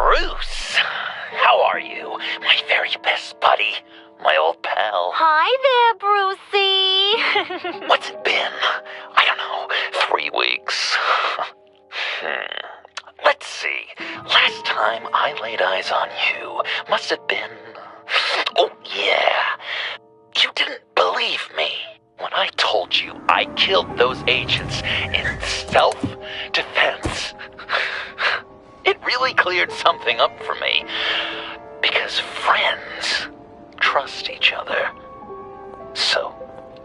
Bruce, how are you? My very best buddy, my old pal. Hi there, Brucey. What's it been? I don't know, 3 weeks. Let's see. Last time I laid eyes on you must have been... Oh, yeah. You didn't believe me when I told you I killed those agents in self-defense. It really cleared something up for me. Because friends trust each other. So,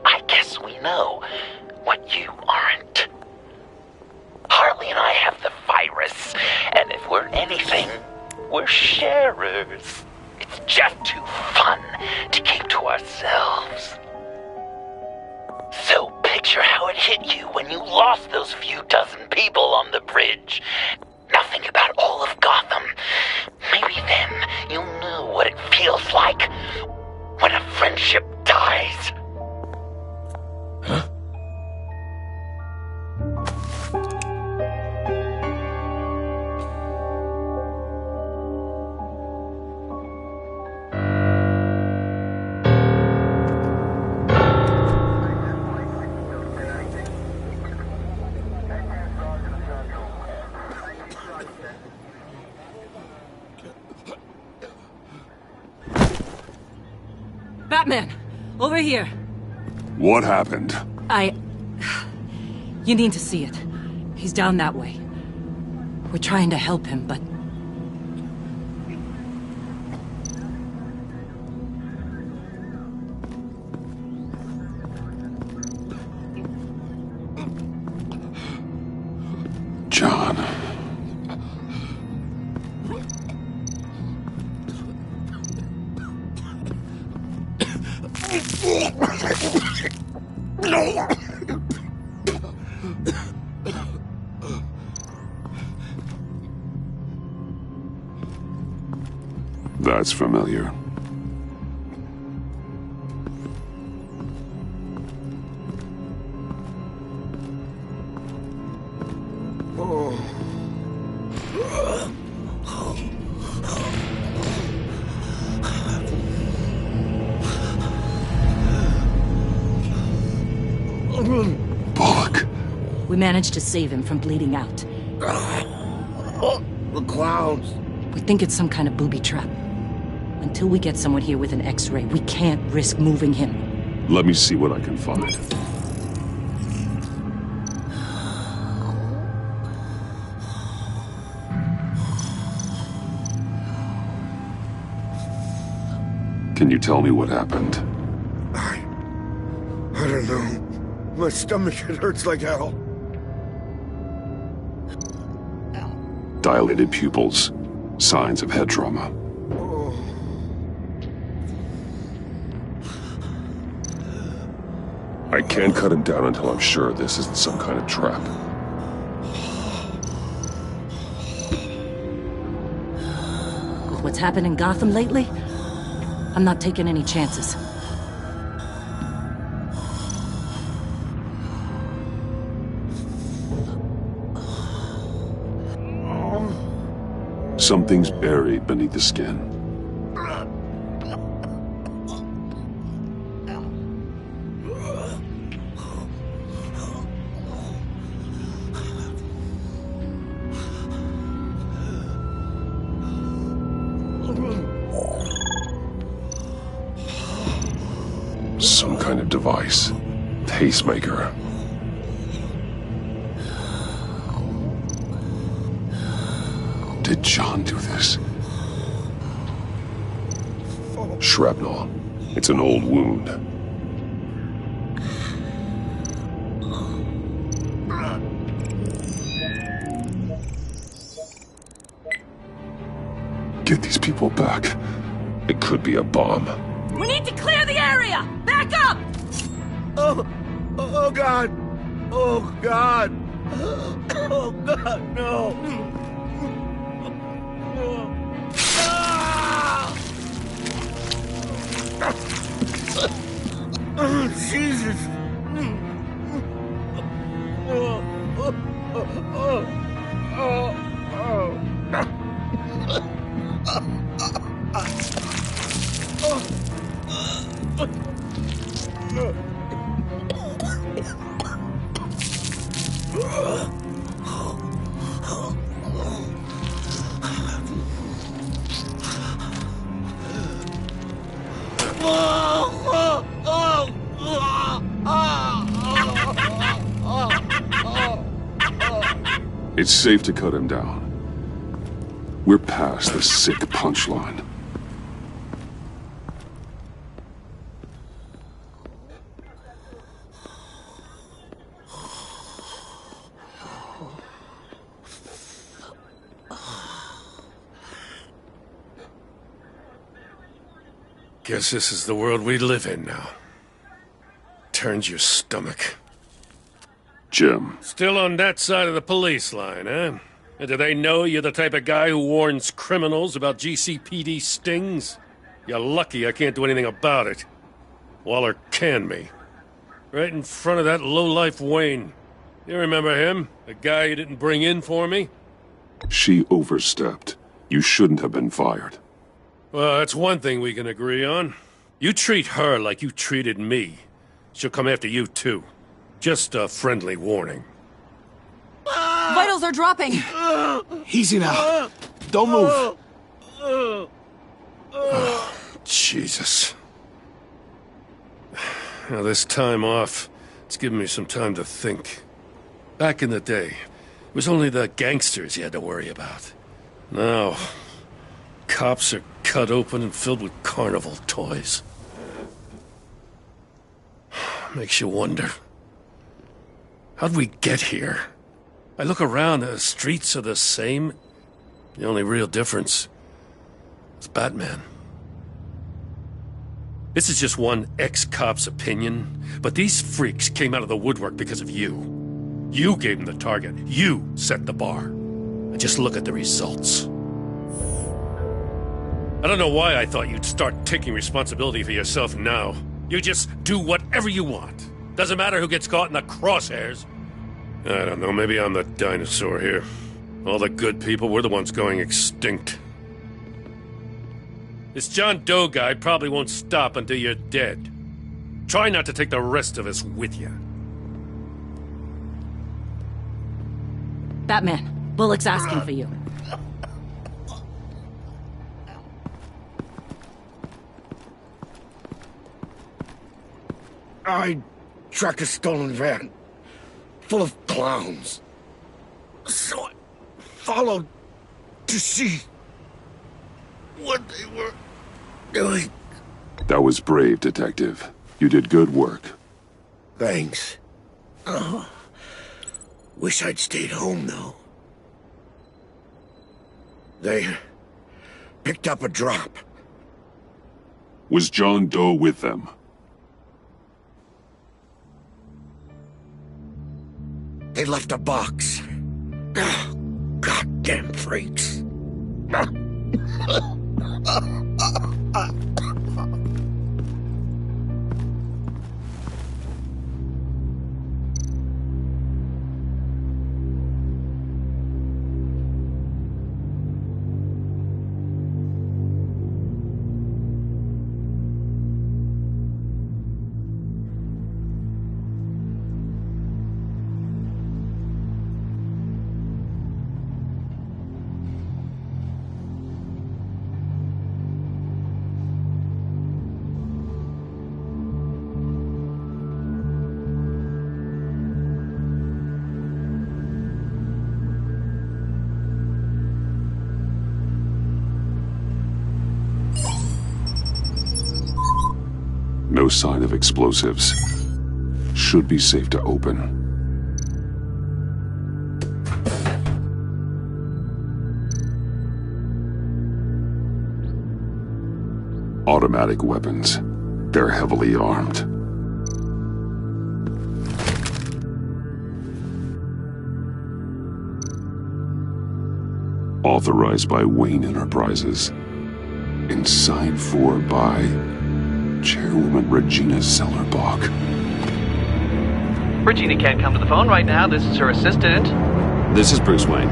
I guess we know what you aren't. Harley and I have the virus, and if we're anything, we're sharers. It's just too fun to keep to ourselves. So picture how it hit you when you lost those few dozen people on the bridge. Nothing about all of Gotham. Maybe then you'll know what it feels like when a friendship dies. Huh? Batman! Over here! What happened? You need to see it. He's down that way. We're trying to help him, but... John. That's familiar. Bullock. We managed to save him from bleeding out. The clouds. We think it's some kind of booby trap. Until we get someone here with an X-ray, we can't risk moving him. Let me see what I can find. Can you tell me what happened? I don't know. My stomach, it hurts like hell. Dilated pupils. Signs of head trauma. I can't cut him down until I'm sure this isn't some kind of trap. With what's happened in Gotham lately, I'm not taking any chances. Something's buried beneath the skin. Some kind of device. Pacemaker. Did John do this? Shrapnel. It's an old wound. Get these people back. It could be a bomb. We need to clear the area! Back up! Oh God! Oh God! Oh God, no! Oh, Jesus! It's safe to cut him down. We're past the sick punchline. Guess this is the world we live in now. Turns your stomach. Jim. Still on that side of the police line, eh? And do they know you're the type of guy who warns criminals about GCPD stings? You're lucky I can't do anything about it. Waller canned me. Right in front of that lowlife Wayne. You remember him? The guy you didn't bring in for me? She overstepped. You shouldn't have been fired. Well, that's one thing we can agree on. You treat her like you treated me. She'll come after you, too. Just a friendly warning. Vitals are dropping! Easy now. Don't move. Jesus. Now, this time off, it's given me some time to think. Back in the day, it was only the gangsters you had to worry about. Now, cops are cut open and filled with carnival toys. Makes you wonder. How'd we get here? I look around, the streets are the same. The only real difference is Batman. This is just one ex-cop's opinion, but these freaks came out of the woodwork because of you. You gave them the target. You set the bar. And just look at the results. I don't know why I thought you'd start taking responsibility for yourself now. You just do whatever you want. Doesn't matter who gets caught in the crosshairs. I don't know, maybe I'm the dinosaur here. All the good people, we're the ones going extinct. This John Doe guy probably won't stop until you're dead. Try not to take the rest of us with you. Batman, Bullock's asking for you. I tracked a stolen van full of clowns. So I followed to see what they were doing. That was brave, Detective. You did good work. Thanks. Wish I'd stayed home, though. They picked up a drop. Was John Doe with them? They left a box. Goddamn freaks. No sign of explosives. Should be safe to open. Automatic weapons. They're heavily armed. Authorized by Wayne Enterprises. And signed for by Chairwoman Regina Sellerbach. Regina can't come to the phone right now. This is her assistant. This is Bruce Wayne.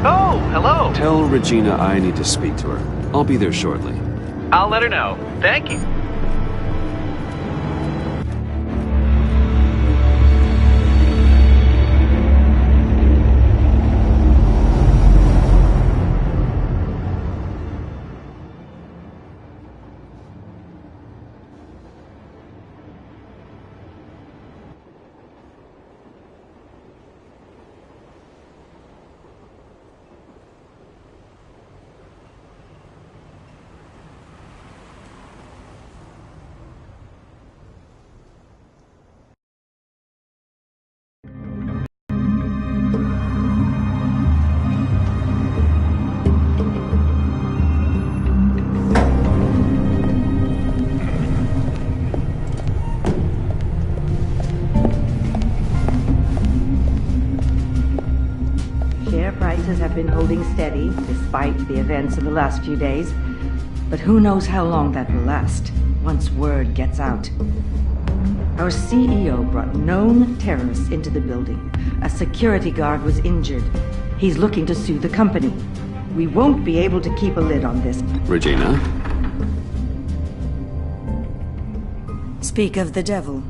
Oh, hello. Tell Regina I need to speak to her. I'll be there shortly. I'll let her know. Thank you. finances have been holding steady, despite the events of the last few days. But who knows how long that will last, once word gets out. Our CEO brought known terrorists into the building. A security guard was injured. He's looking to sue the company. We won't be able to keep a lid on this. Regina? Speak of the devil.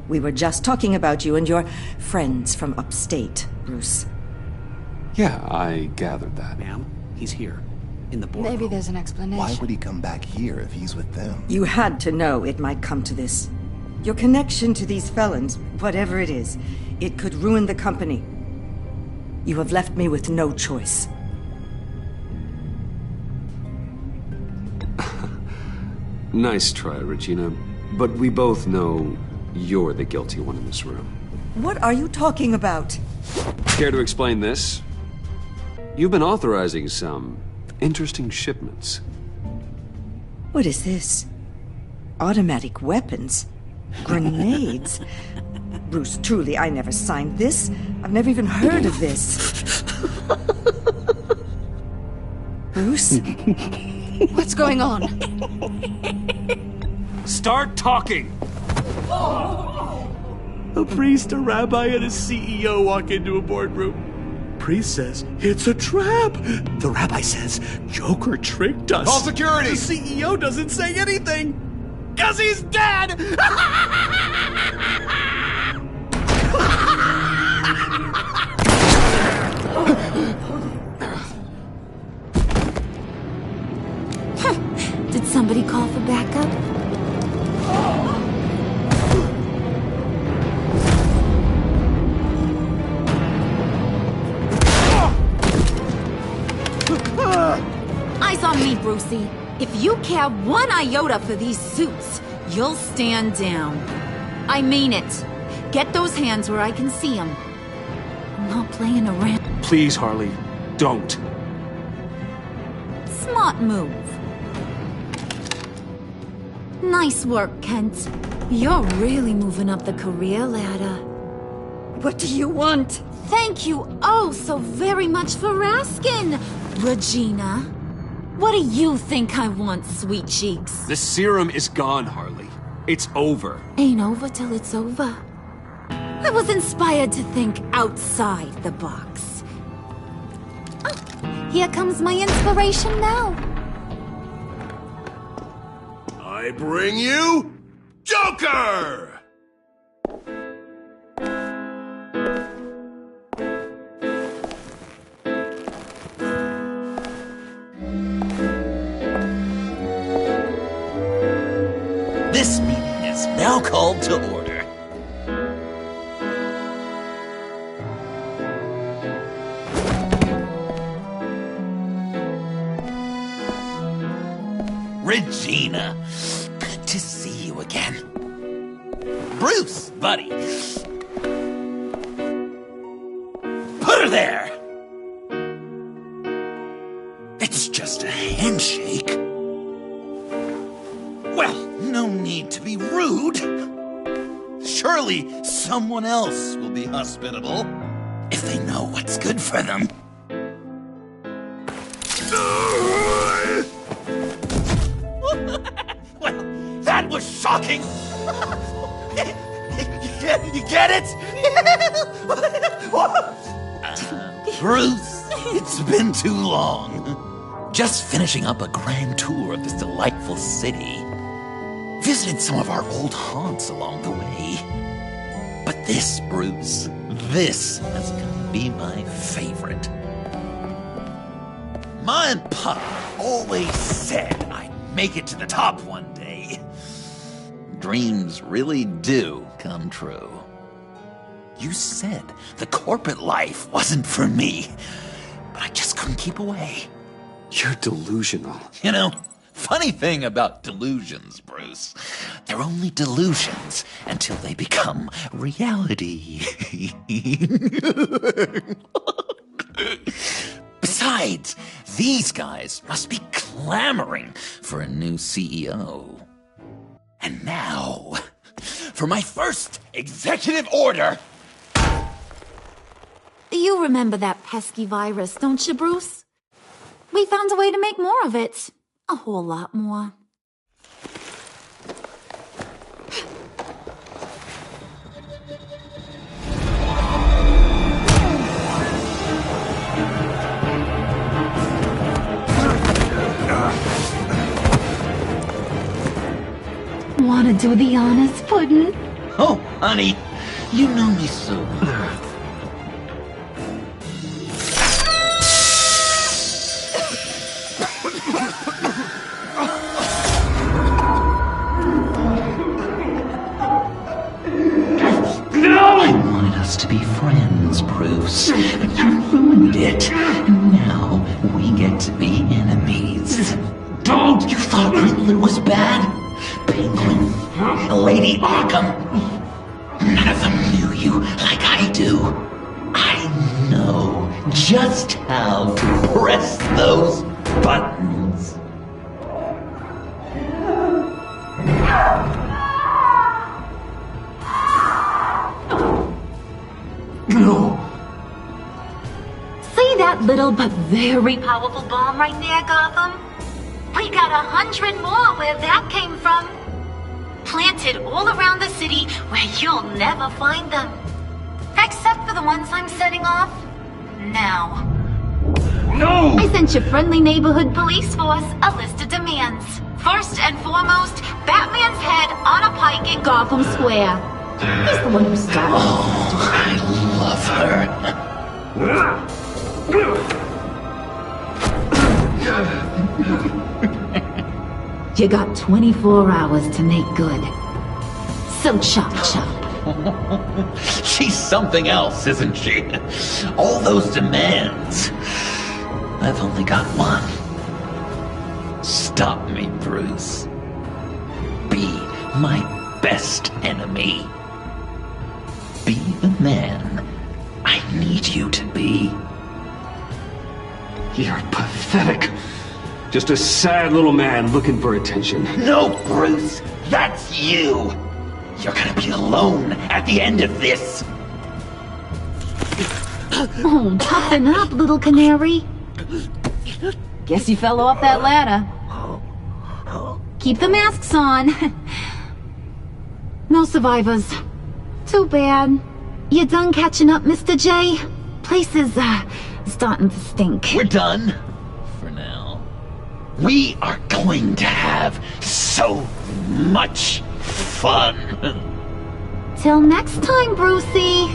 We were just talking about you and your friends from upstate, Bruce. Yeah, I gathered that. Ma'am, he's here. In the boardroom. Maybe there's an explanation. Why would he come back here if he's with them? You had to know it might come to this. Your connection to these felons, whatever it is, it could ruin the company. You have left me with no choice. Nice try, Regina. But we both know you're the guilty one in this room. What are you talking about? Care to explain this? You've been authorizing some interesting shipments. What is this? Automatic weapons? Grenades? Bruce, truly, I never signed this. I've never even heard of this. Bruce? What's going on? Start talking! A priest, a rabbi, and a CEO walk into a boardroom. Priest says, it's a trap. The rabbi says, Joker tricked us. Call security! The CEO doesn't say anything. 'Cause he's dead! Did somebody call for backup? Eyes on me, Brucey. If you care one iota for these suits, you'll stand down. I mean it. Get those hands where I can see them. I'm not playing around. Please, Harley, don't. Smart move. Nice work, Kent. You're really moving up the career ladder. What do you want? Thank you oh so very much for asking, Regina. What do you think I want, sweet cheeks? The serum is gone, Harley. It's over. Ain't over till it's over. I was inspired to think outside the box. Oh, here comes my inspiration now. I bring you Joker! This meeting is now called to order. Regina, good to see you again. Bruce, buddy. Put her there. It's just a handshake. Well, no need to be rude. Surely someone else will be hospitable if they know what's good for them. Well, that was shocking. You get it? Bruce, it's been too long. Just finishing up a grand tour of this delightful city. Visited some of our old haunts along the way. But this, Bruce, this has got to be my favorite. Ma and Pa always said I'd make it to the top one day. Dreams really do come true. You said the corporate life wasn't for me, but I just couldn't keep away. You're delusional. You know, funny thing about delusions, Bruce. They're only delusions until they become reality. Besides, these guys must be clamoring for a new CEO. And now, for my first executive order. You remember that pesky virus, don't you, Bruce? We found a way to make more of it. A whole lot more. Want to do the honors, Puddin'? Oh, honey, you know me so well. I wanted us to be friends, Bruce, but you ruined it. And now we get to be enemies. Don't! You thought Riddler was bad? Penguin, Lady Arkham. None of them knew you like I do. I know just how to press those buttons. No. See that little but very powerful bomb right there, Gotham? We got 100 more where that came from. Planted all around the city where you'll never find them. Except for the ones I'm setting off now. No! I sent your friendly neighborhood police force a list of demands. First and foremost, Batman's head on a pike in Gotham Square. He's the one who started. Oh, I love her. You got 24 hours to make good. So chop chop. She's something else, isn't she? All those demands. I've only got one. Stop me, Bruce. Be my best enemy. Be the man I need you to be. You're pathetic. Just a sad little man looking for attention. No, Bruce, that's you. You're gonna be alone at the end of this. Oh, toughen up, little canary. Guess you fell off that ladder. Keep the masks on. No survivors. Too bad. You done catching up, Mr. J? Place is, starting to stink. We're done. For now. We are going to have so much fun. Till next time, Brucey.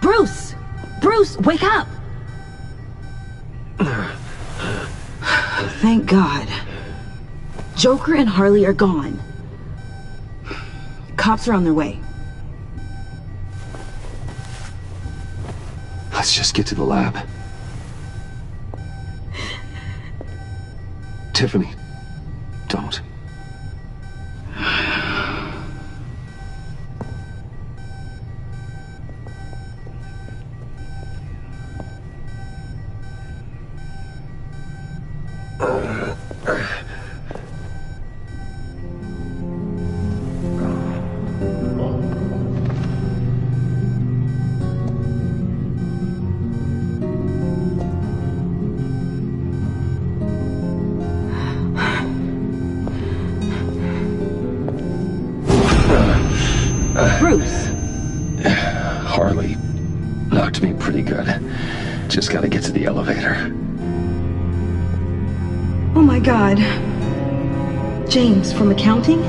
Bruce! Bruce, wake up! Thank God. Joker and Harley are gone. Cops are on their way. Let's just get to the lab. Tiffany, don't. Bruce! Harley knocked me pretty good. Just gotta get to the elevator. Oh my God. James from accounting?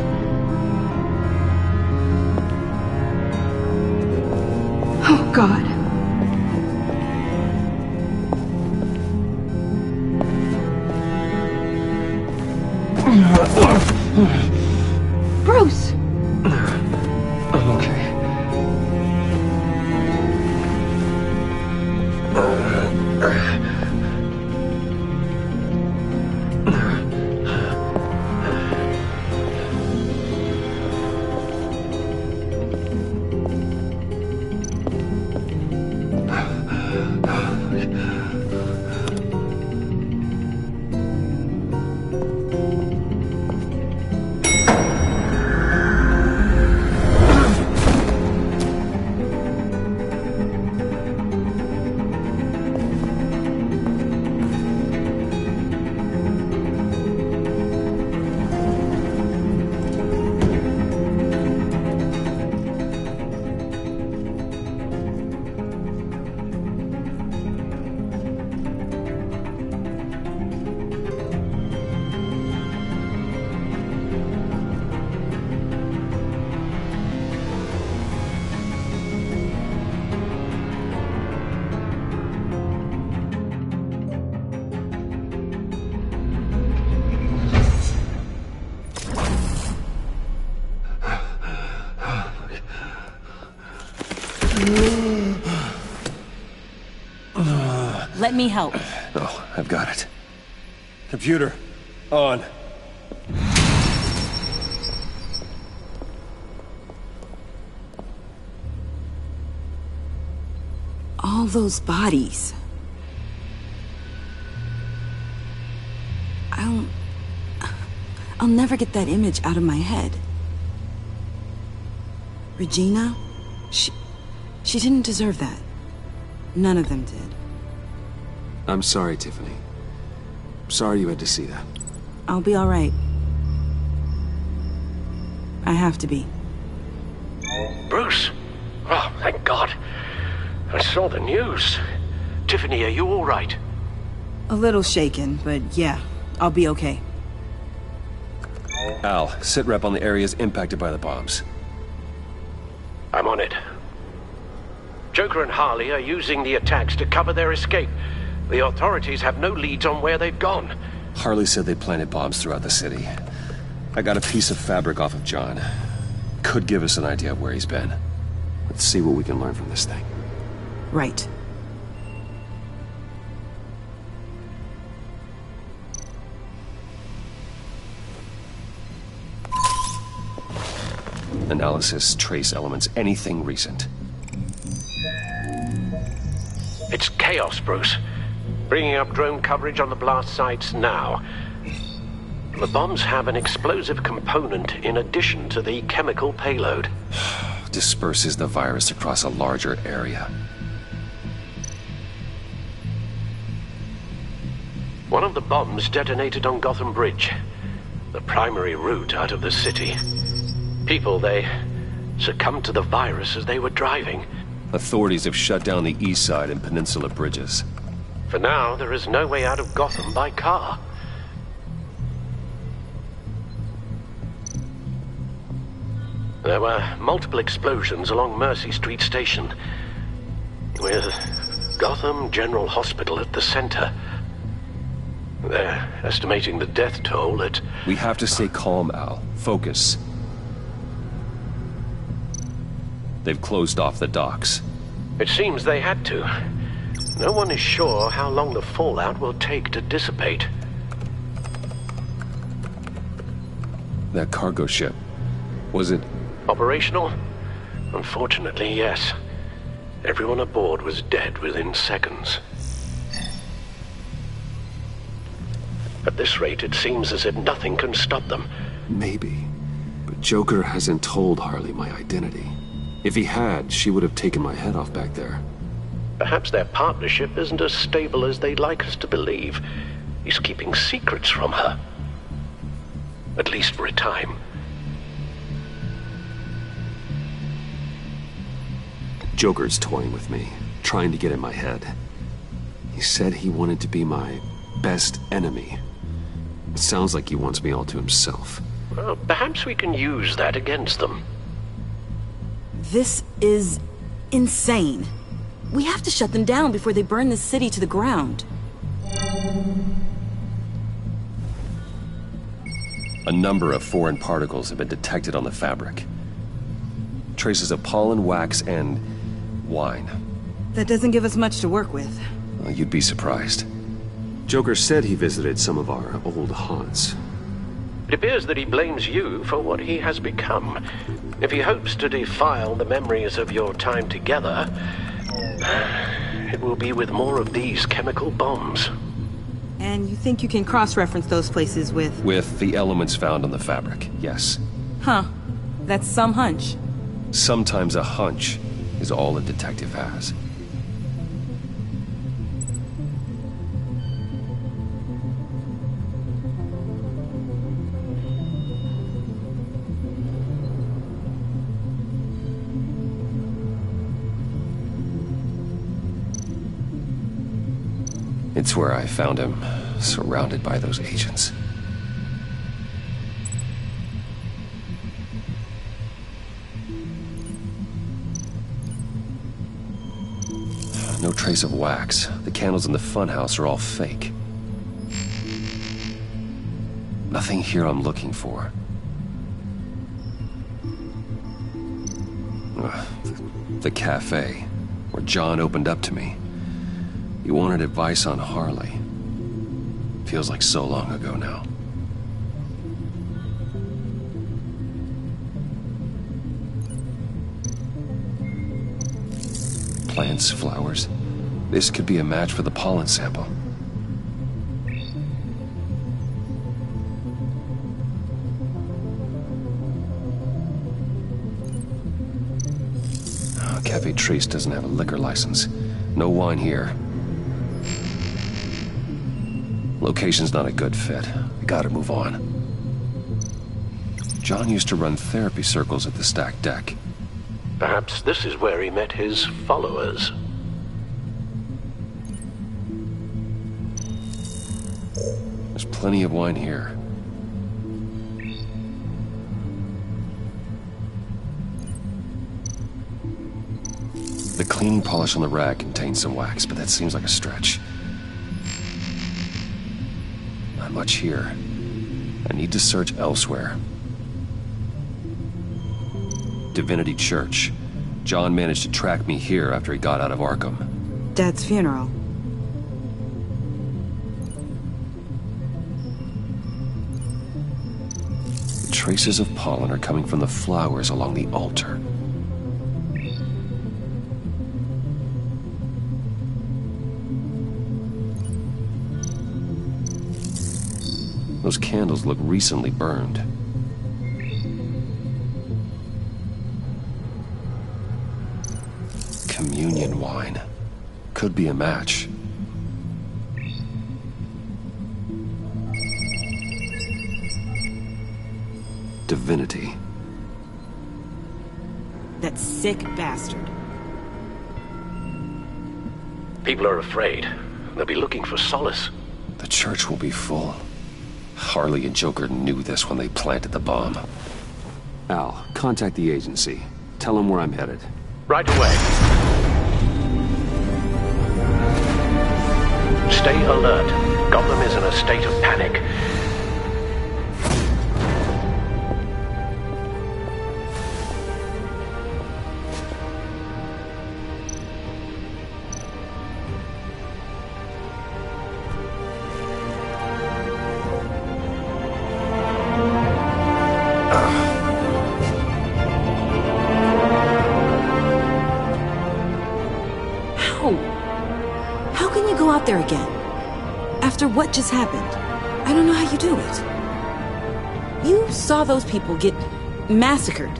Oh God. Bruce! I'm okay. Let me help. No, I've got it. Computer, on. All those bodies. I'll never get that image out of my head. Regina? She didn't deserve that. None of them did. I'm sorry, Tiffany. Sorry you had to see that. I'll be all right. I have to be. Bruce! Oh, thank God. I saw the news. Tiffany, are you all right? A little shaken, but yeah, I'll be okay. Al, sit rep on the areas impacted by the bombs. I'm on it. Joker and Harley are using the attacks to cover their escape. The authorities have no leads on where they've gone. Harley said they planted bombs throughout the city. I got a piece of fabric off of John. Could give us an idea of where he's been. Let's see what we can learn from this thing. Right. Analysis, trace elements, anything recent. It's chaos, Bruce. Bringing up drone coverage on the blast sites now. The bombs have an explosive component in addition to the chemical payload. Disperses the virus across a larger area. One of the bombs detonated on Gotham Bridge, the primary route out of the city. People, they succumbed to the virus as they were driving. Authorities have shut down the east side and peninsula bridges. For now, there is no way out of Gotham by car. There were multiple explosions along Mercy Street Station, with Gotham General Hospital at the center. They're estimating the death toll at... We have to stay calm, Al. Focus. They've closed off the docks. It seems they had to. No one is sure how long the fallout will take to dissipate. That cargo ship, was it... Operational? Unfortunately, yes. Everyone aboard was dead within seconds. At this rate, it seems as if nothing can stop them. Maybe. But Joker hasn't told Harley my identity. If he had, she would have taken my head off back there. Perhaps their partnership isn't as stable as they'd like us to believe. He's keeping secrets from her. At least for a time. Joker's toying with me, trying to get in my head. He said he wanted to be my best enemy. It sounds like he wants me all to himself. Well, perhaps we can use that against them. This is insane. We have to shut them down before they burn the city to the ground. A number of foreign particles have been detected on the fabric. Traces of pollen, wax, and wine. That doesn't give us much to work with. Well, you'd be surprised. Joker said he visited some of our old haunts. It appears that he blames you for what he has become. If he hopes to defile the memories of your time together, it will be with more of these chemical bombs. And you think you can cross-reference those places with... With the elements found on the fabric, yes. Huh. That's some hunch. Sometimes a hunch is all a detective has. It's where I found him, surrounded by those agents. No trace of wax. The candles in the funhouse are all fake. Nothing here I'm looking for. The cafe, where John opened up to me. You wanted advice on Harley. Feels like so long ago now. Plants, flowers. This could be a match for the pollen sample. Oh, Cafe Trace doesn't have a liquor license. No wine here. Location's not a good fit. I gotta move on. John used to run therapy circles at the Stacked Deck. Perhaps this is where he met his followers. There's plenty of wine here. The cleaning polish on the rag contains some wax, but that seems like a stretch. Not much here. I need to search elsewhere. Divinity Church. John managed to track me here after he got out of Arkham. Dad's funeral. The traces of pollen are coming from the flowers along the altar. Those candles look recently burned. Communion wine. Could be a match. Divinity. That sick bastard. People are afraid. They'll be looking for solace. The church will be full. Harley and Joker knew this when they planted the bomb. Al, contact the agency. Tell them where I'm headed. Right away. Stay alert. Gotham is in a state of panic. There again. After what just happened, I don't know how you do it. You saw those people get massacred,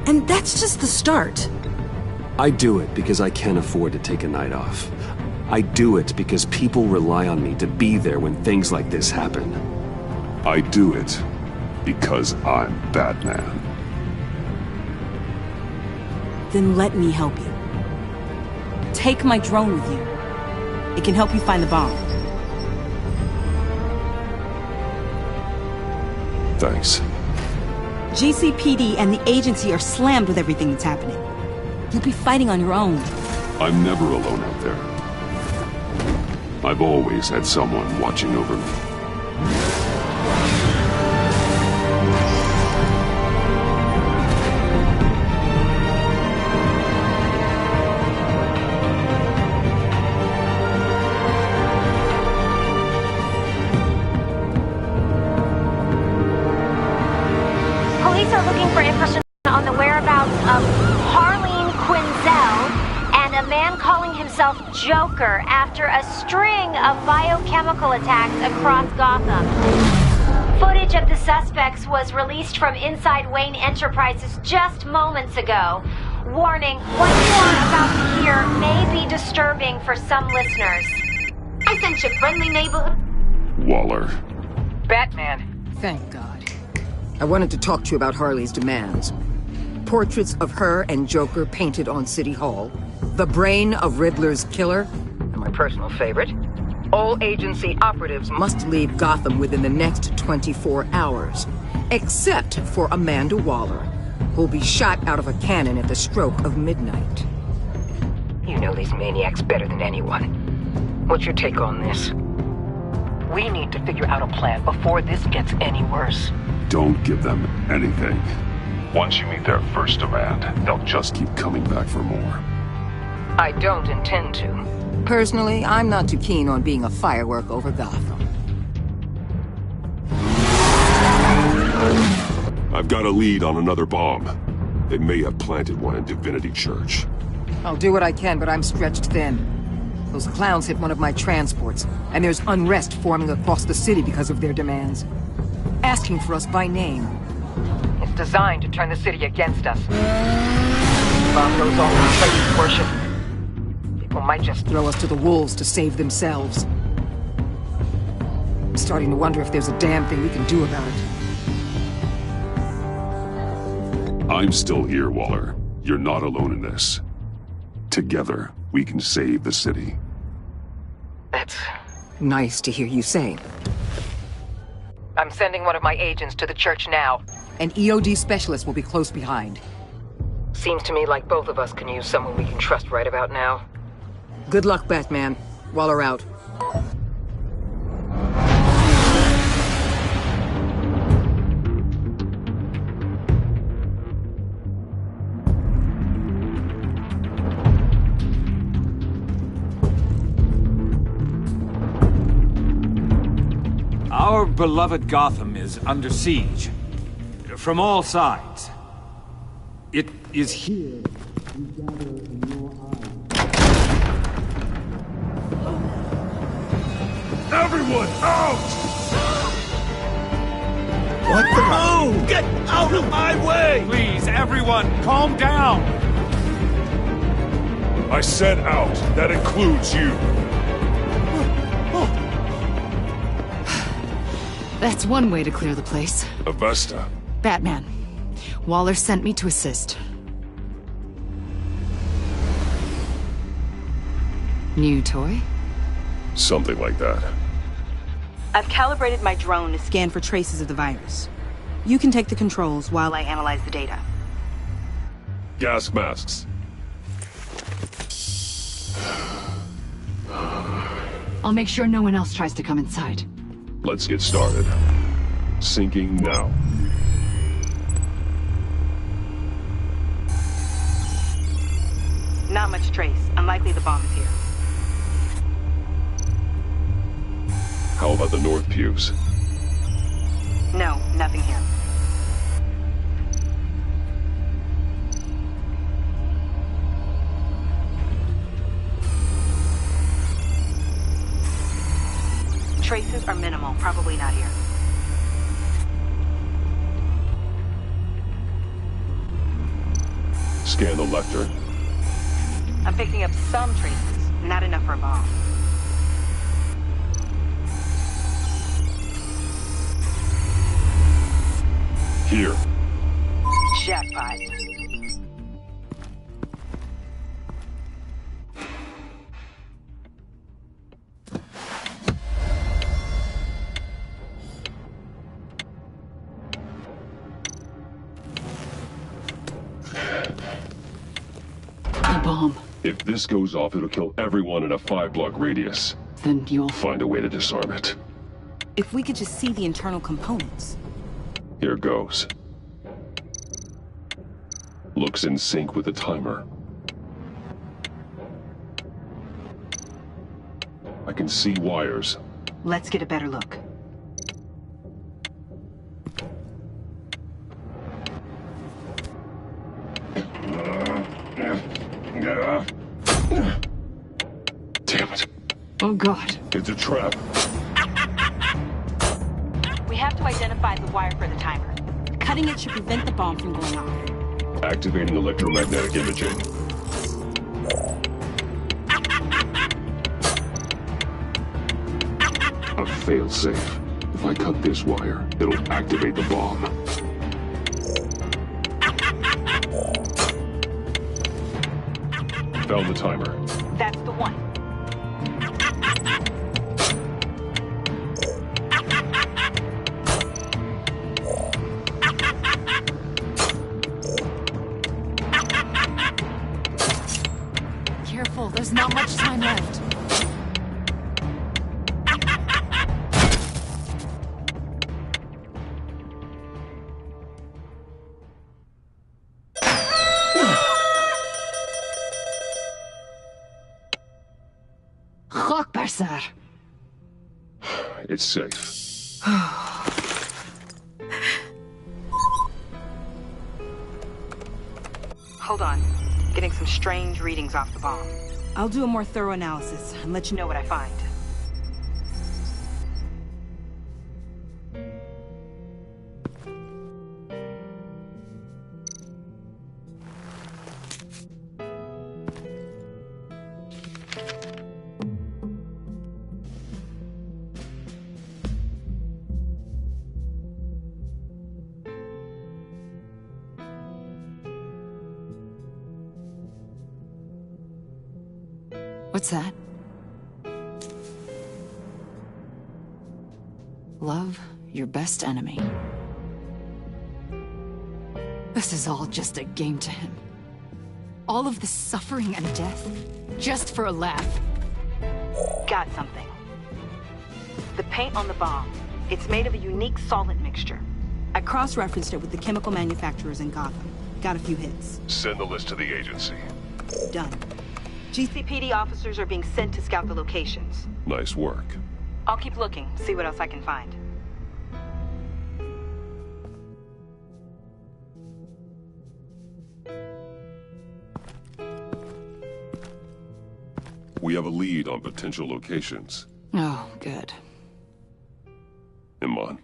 and that's just the start. I do it because I can't afford to take a night off. I do it because people rely on me to be there when things like this happen. I do it because I'm Batman. Then let me help you. Take my drone with you. It can help you find the bomb. Thanks. GCPD and the agency are slammed with everything that's happening. You'll be fighting on your own. I'm never alone out there. I've always had someone watching over me. Joker after a string of biochemical attacks across Gotham. Footage of the suspects was released from inside Wayne Enterprises just moments ago. Warning, what you are about to hear may be disturbing for some listeners. I sent you friendly neighborhood... Waller. Batman. Thank God. I wanted to talk to you about Harley's demands. Portraits of her and Joker painted on City Hall. The brain of Riddler's killer, and my personal favorite. All agency operatives must leave Gotham within the next 24 hours. Except for Amanda Waller, who'll be shot out of a cannon at the stroke of midnight. You know these maniacs better than anyone. What's your take on this? We need to figure out a plan before this gets any worse. Don't give them anything. Once you meet their first demand, they'll just keep coming back for more. I don't intend to. Personally, I'm not too keen on being a firework over Gotham. I've got a lead on another bomb. They may have planted one in Divinity Church. I'll do what I can, but I'm stretched thin. Those clowns hit one of my transports, and there's unrest forming across the city because of their demands. Asking for us by name. It's designed to turn the city against us. Bomb goes off in Satan's worship. People might just throw us to the wolves to save themselves. I'm starting to wonder if there's a damn thing we can do about it. I'm still here, Waller. You're not alone in this. Together, we can save the city. That's nice to hear you say. I'm sending one of my agents to the church now. An EOD specialist will be close behind. Seems to me like both of us can use someone we can trust right about now. Good luck, Batman. Waller out. Our beloved Gotham is under siege. From all sides. It is here we gather in your eyes. Everyone, out! What the move? Get out of my way! Please, everyone, calm down! I said out. That includes you. That's one way to clear the place. Avesta. Batman. Waller sent me to assist. New toy? Something like that. I've calibrated my drone to scan for traces of the virus. You can take the controls while I analyze the data. Gas masks. I'll make sure no one else tries to come inside. Let's get started. Syncing now. Not much trace. Unlikely the bomb is here. How about the north pews? No, nothing here. Traces are minimal, probably not here. Scan the lectern. I'm picking up some traces, not enough for a bomb. Here. Jackpot. Bomb. If this goes off, it'll kill everyone in a 5-block radius. Then you'll find a way to disarm it. If we could just see the internal components. Here goes. Looks in sync with the timer. I can see wires. Let's get a better look. Damn it. Oh, God. It's a trap. We have to identify the wire for the timer. Cutting it should prevent the bomb from going off. Activating electromagnetic imaging. A fail-safe. If I cut this wire, it'll activate the bomb. Found the timer. That's the one. Careful, there's not much time left. Akbar, sir. It's safe. Hold on. Getting some strange readings off the bomb. I'll do a more thorough analysis and let you know what I find. What's that? Love your best enemy. This is all just a game to him. All of this suffering and death, just for a laugh. Got something. The paint on the bomb. It's made of a unique solvent mixture. I cross-referenced it with the chemical manufacturers in Gotham. Got a few hits. Send the list to the agency. Done. GCPD officers are being sent to scout the locations. Nice work. I'll keep looking, see what else I can find. We have a lead on potential locations. Oh, good. Iman.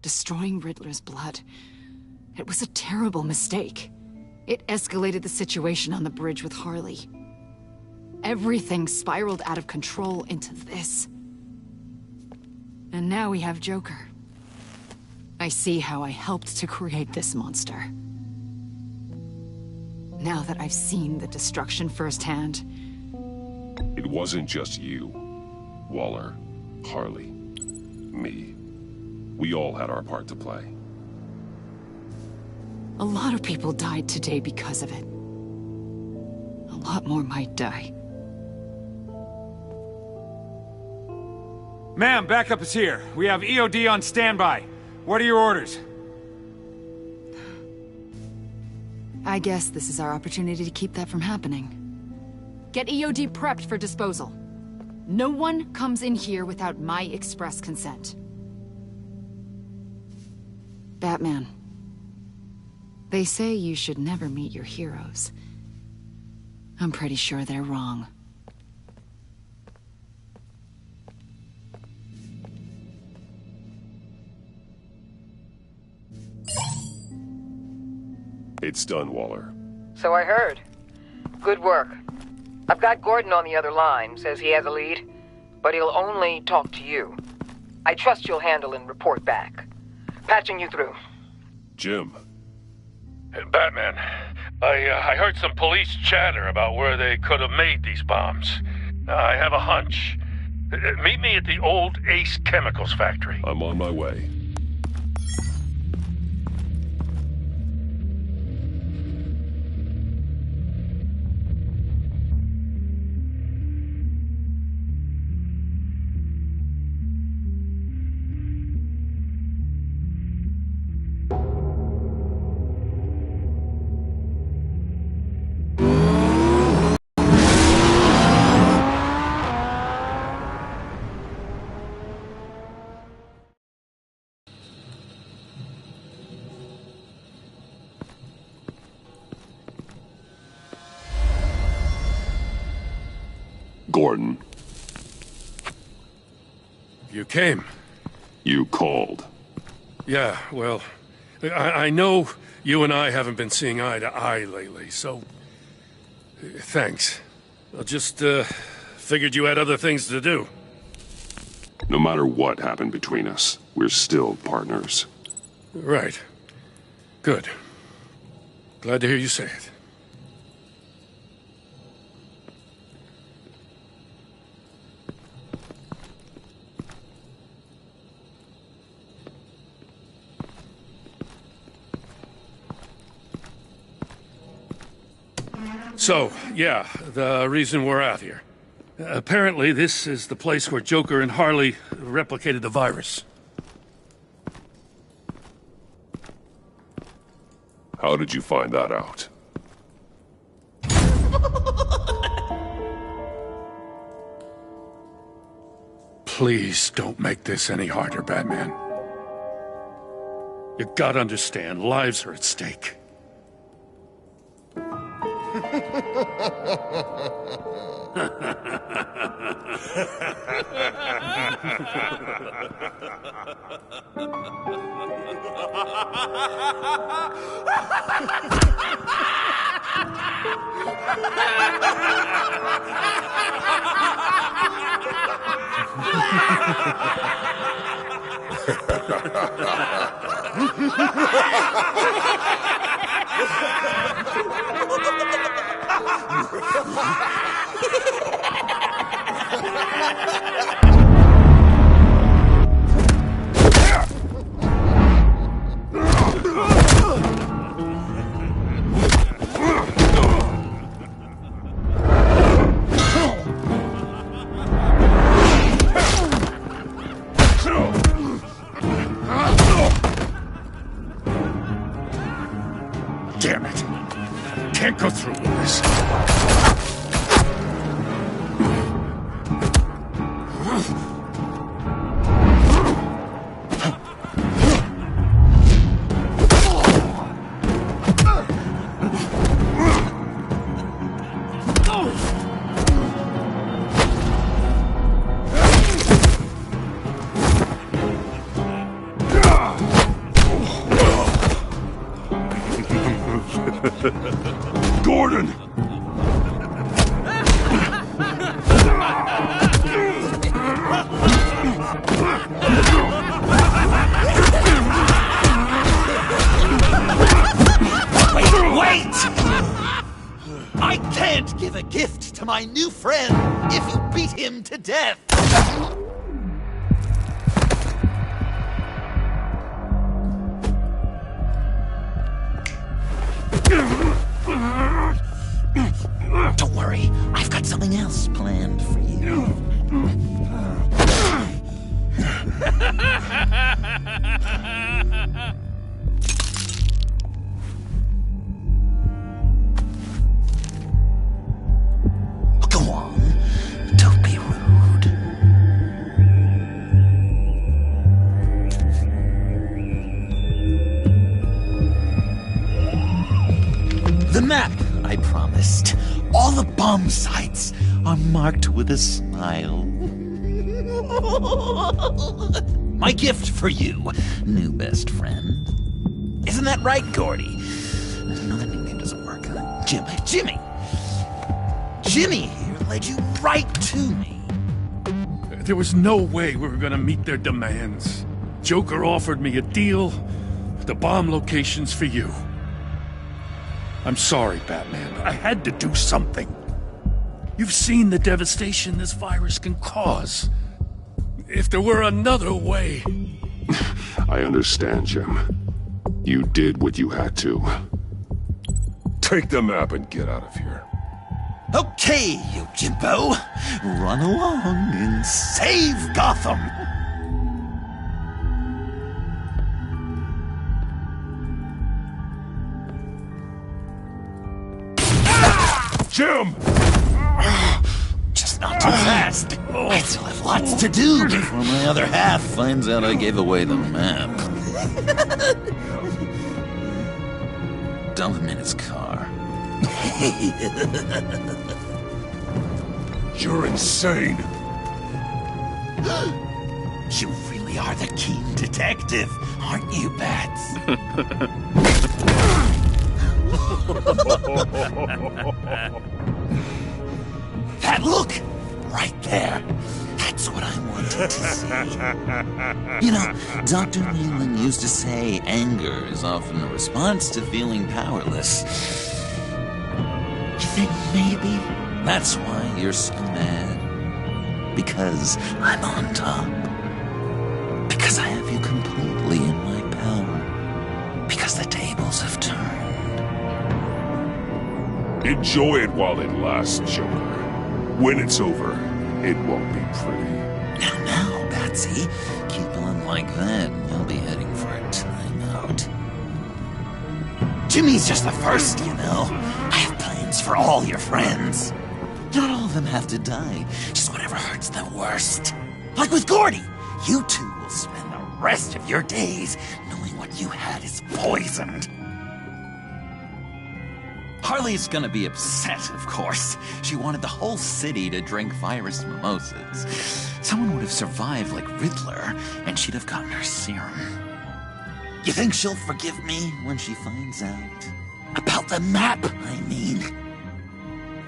Destroying Riddler's blood. It was a terrible mistake. It escalated the situation on the bridge with Harley. Everything spiraled out of control into this. And now we have Joker. I see how I helped to create this monster. Now that I've seen the destruction firsthand... It wasn't just you, Waller, Harley, me. We all had our part to play. A lot of people died today because of it. A lot more might die. Ma'am, backup is here. We have EOD on standby. What are your orders? I guess this is our opportunity to keep that from happening. Get EOD prepped for disposal. No one comes in here without my express consent. Batman. They say you should never meet your heroes. I'm pretty sure they're wrong. It's done, Waller. So I heard. Good work. I've got Gordon on the other line, says he has a lead, but he'll only talk to you. I trust you'll handle and report back. Patching you through. Jim. Batman, I heard some police chatter about where they could have made these bombs. I have a hunch. Meet me at the old Ace Chemicals factory. I'm on my way. Gordon. You came. You called. Yeah, well, I know you and I haven't been seeing eye to eye lately, so... thanks. I just, figured you had other things to do. No matter what happened between us, we're still partners. Right. Good. Glad to hear you say it. So, yeah, the reason we're out here. Apparently, this is the place where Joker and Harley replicated the virus. How did you find that out? Please don't make this any harder, Batman. You gotta understand, lives are at stake. Damn it. Can't go through with this. Gordon! Wait! I can't give a gift to my new friend if you beat him to death! Don't worry, I've got something else planned for you. Go on, don't be rude. The map I promised. All the bomb sites are marked with a smile. My gift for you, new best friend. Isn't that right, Gordy? No, that nickname doesn't work. Jimmy. Jimmy here led you right to me. There was no way we were gonna meet their demands. Joker offered me a deal, the bomb locations for you. I'm sorry, Batman, but I had to do something. You've seen the devastation this virus can cause. If there were another way... I understand, Jim. You did what you had to. Take the map and get out of here. Okay, you Jimbo. Run along and save Gotham. Jim! Just not too fast. I still have lots to do before my other half finds out I gave away the map. Dump him in his car. You're insane. You really are the keen detective, aren't you, Bats? That look! Right there. That's what I wanted to see. You know, Dr. Leland used to say anger is often a response to feeling powerless. You think maybe that's why you're so mad? Because I'm on top. Because I have you completely in my power. Because the tables have turned. Enjoy it while it lasts, Joker. When it's over, it won't be pretty. Now, Batsy, keep on like that and you'll be heading for a timeout. Jimmy's just the first, you know. I have plans for all your friends. Not all of them have to die, just whatever hurts the worst. Like with Gordy, you two will spend the rest of your days knowing what you had is poisoned. Harley's gonna be upset, of course. She wanted the whole city to drink virus mimosas. Someone would have survived like Riddler, and she'd have gotten her serum. You think she'll forgive me when she finds out? About the map, I mean.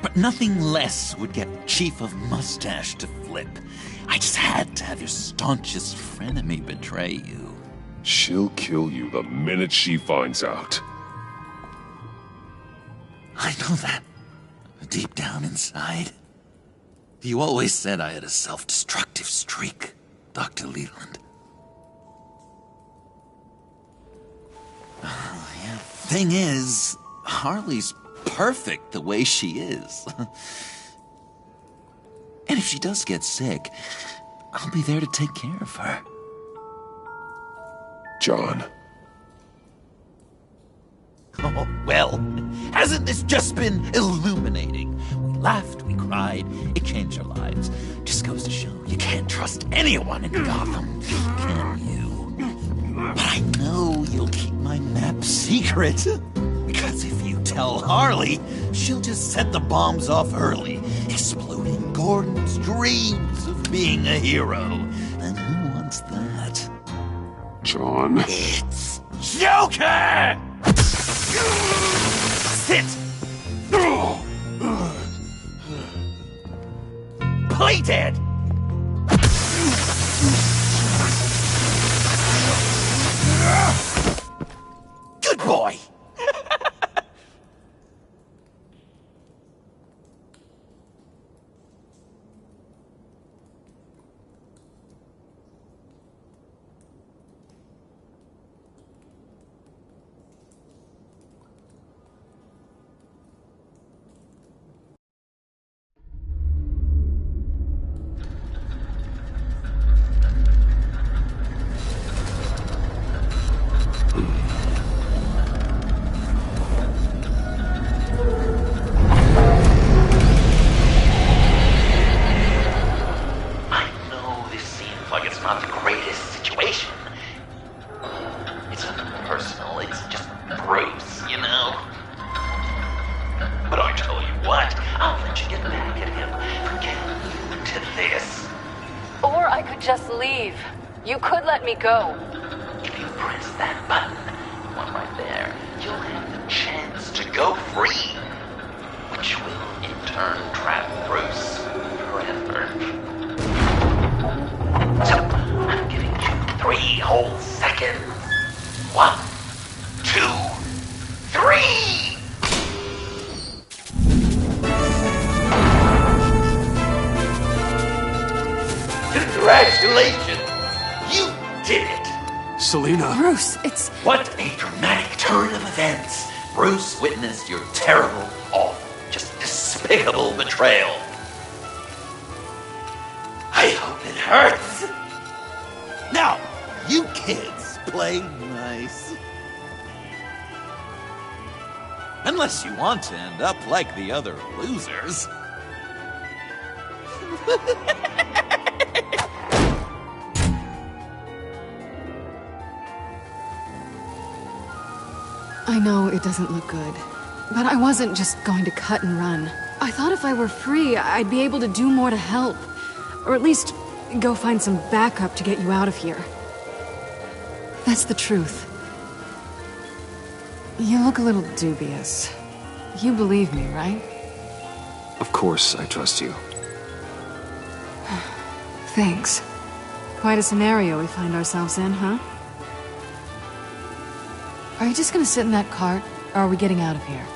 But nothing less would get Chief of Mustache to flip. I just had to have your staunchest frenemy betray you. She'll kill you the minute she finds out. I know that. Deep down inside. You always said I had a self-destructive streak, Dr. Leland. Yeah. Thing is, Harley's perfect the way she is. And if she does get sick, I'll be there to take care of her. John. Oh, well, hasn't this just been illuminating? We laughed, we cried, it changed our lives. Just goes to show you can't trust anyone in Gotham, can you? But I know you'll keep my map secret. Because if you tell Harley, she'll just set the bombs off early, exploding Gordon's dreams of being a hero. And who wants that? John. It's Joker! Sit! Play dead! Good boy! Go. If you press that button, one right there, you'll have the chance to go free, which will in turn trap Bruce forever. So, I'm giving you 3 whole seconds. 1, 2, 3! Congratulations! You did it! Selina. Bruce, it's... What a dramatic turn of events. Bruce witnessed your terrible, awful, just despicable betrayal. I hope it hurts. Now, you kids play nice. Unless you want to end up like the other losers. I know it doesn't look good, but I wasn't just going to cut and run. I thought if I were free, I'd be able to do more to help. Or at least go find some backup to get you out of here. That's the truth. You look a little dubious. You believe me, right? Of course, I trust you. Thanks. Quite a scenario we find ourselves in, huh? Are you just gonna sit in that cart, or are we getting out of here?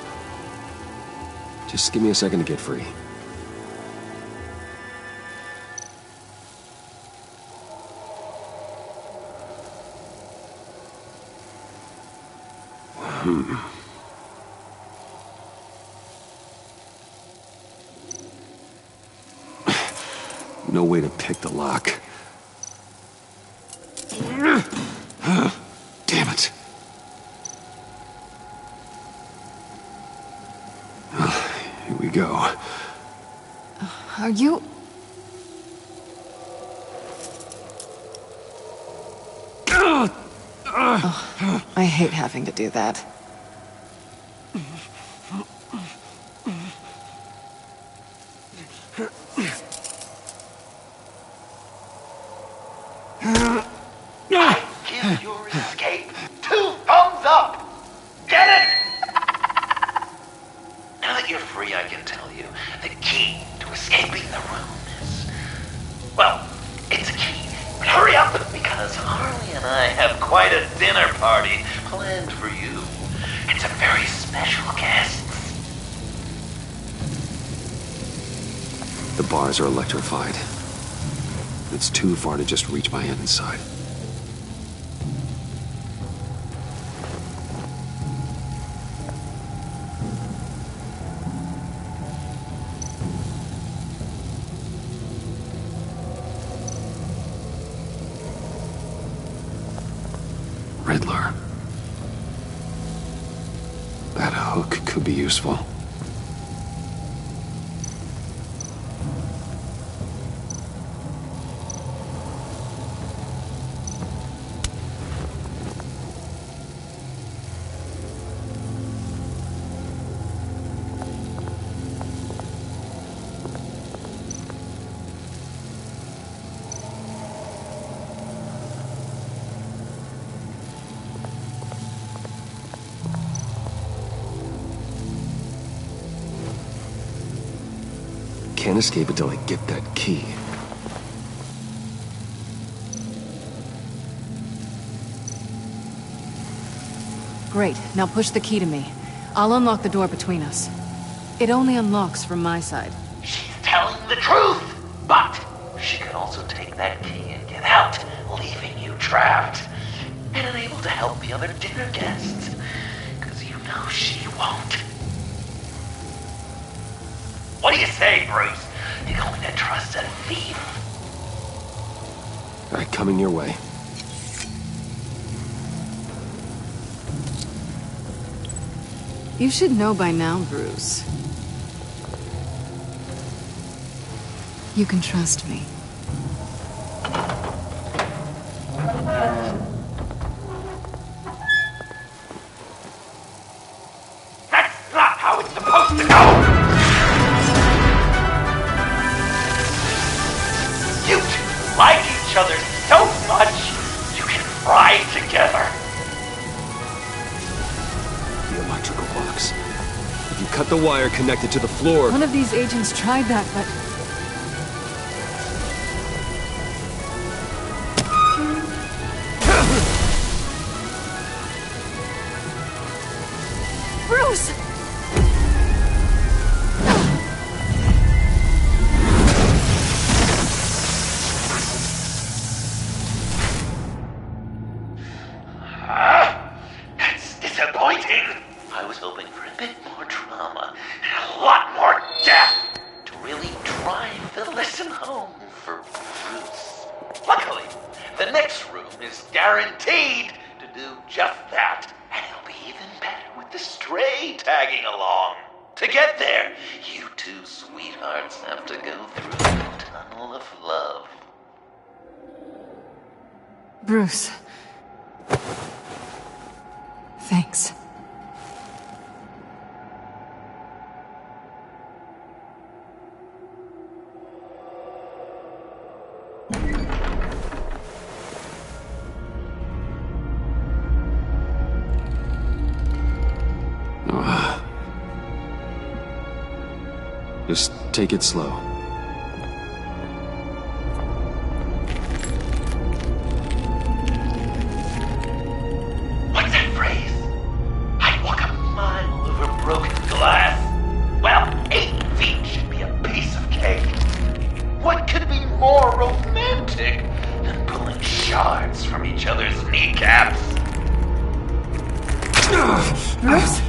Just give me a second to get free. No way to pick the lock. Damn it. Here we go. Are you... Oh, I hate having to do that. I give your escape 2 thumbs up! Get it? Now that you're free, I can tell you the key to escaping the room is... well, it's a key. But hurry up, because Harley and I have quite a dinner party planned for you. And some very special guests. The bars are electrified. It's too far to just reach my hand inside. Riddler. That hook could be useful. Can't escape until I get that key. Great, now push the key to me. I'll unlock the door between us. It only unlocks from my side. She's telling the truth! But she could also take that key and get out, leaving you trapped. And unable to help the other dinner guests. Because you know she won't. What do you say, Bruce? You're going to trust a thief? All right, coming your way. You should know by now, Bruce. You can trust me. That's not how it's supposed to go! You two like each other so much, you can fry together. The electrical box. If you cut the wire connected to the floor... One of these agents tried that, but... Bruce! That's disappointing. I was hoping for a bit more drama and a lot more death to really drive the lesson home for Bruce. Luckily, the next room is guaranteed to do just that. And it'll be even better with the stray tagging along. To get there, you two sweethearts have to go through the tunnel of love. Bruce. Thanks. Just take it slow. What's that phrase? I'd walk a mile over broken glass. Well, 8 feet should be a piece of cake. What could be more romantic than pulling shards from each other's kneecaps? Bruce?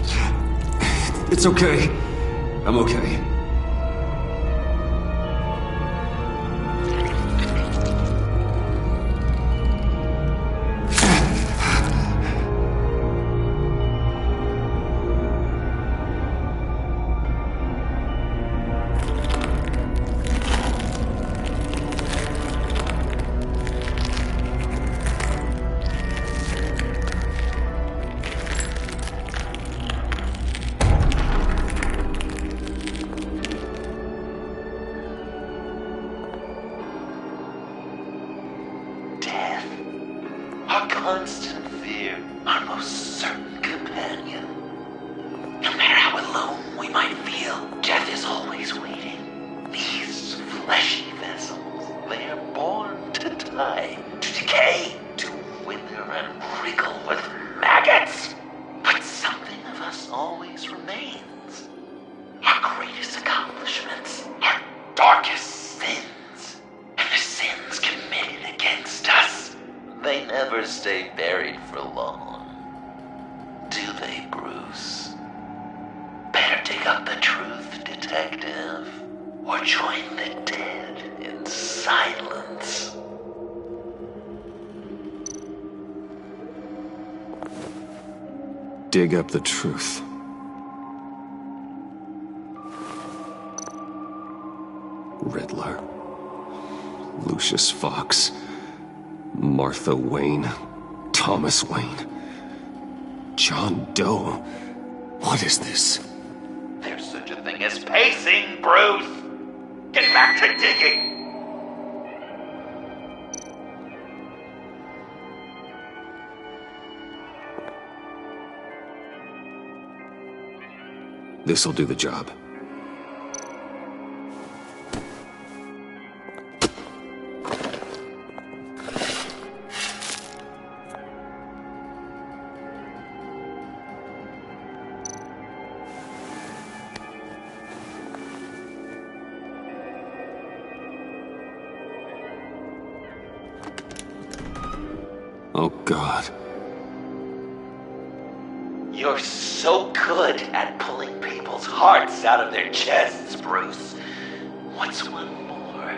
It's okay. I'm okay. constant fear, our most certain companion. No matter how alone we might feel, death is always waiting. These fleshy vessels, they are born to die, to decay, to wither and wriggle with maggots. But something of us always remains. Our greatest accomplishments, our darkest sins, and the sins committed against us. They never stay buried for long. Do they, Bruce? Better dig up the truth, detective, or join the dead in silence. Dig up the truth. Riddler. Lucius Fox. Martha Wayne. Thomas Wayne. John Doe. What is this? There's such a thing as pacing, Bruce! Get back to digging! This'll do the job. Oh, God. You're so good at pulling people's hearts out of their chests, Bruce. What's one more?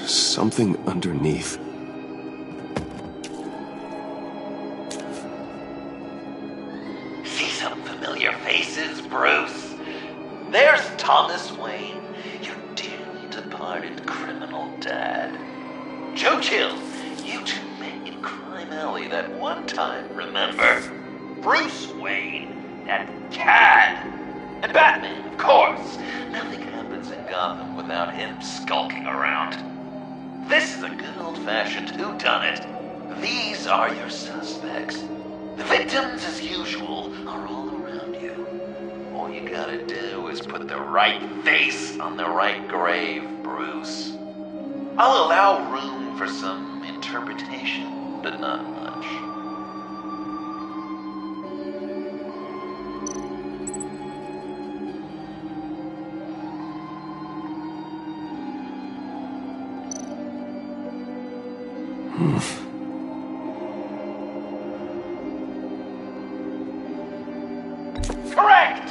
Something underneath. See some familiar faces, Bruce? There's Thomas Wayne, your dearly departed criminal dad. Joe Chill, you two met in Crime Alley that one time, remember? Bruce Wayne, that cad. And Batman, of course. Nothing happens in Gotham without him skulking around. This is a good old-fashioned whodunit. These are your suspects. The victims, as usual, are all around you. All you gotta do is put the right face on the right grave, Bruce. I'll allow room for some interpretation, but not much. Correct!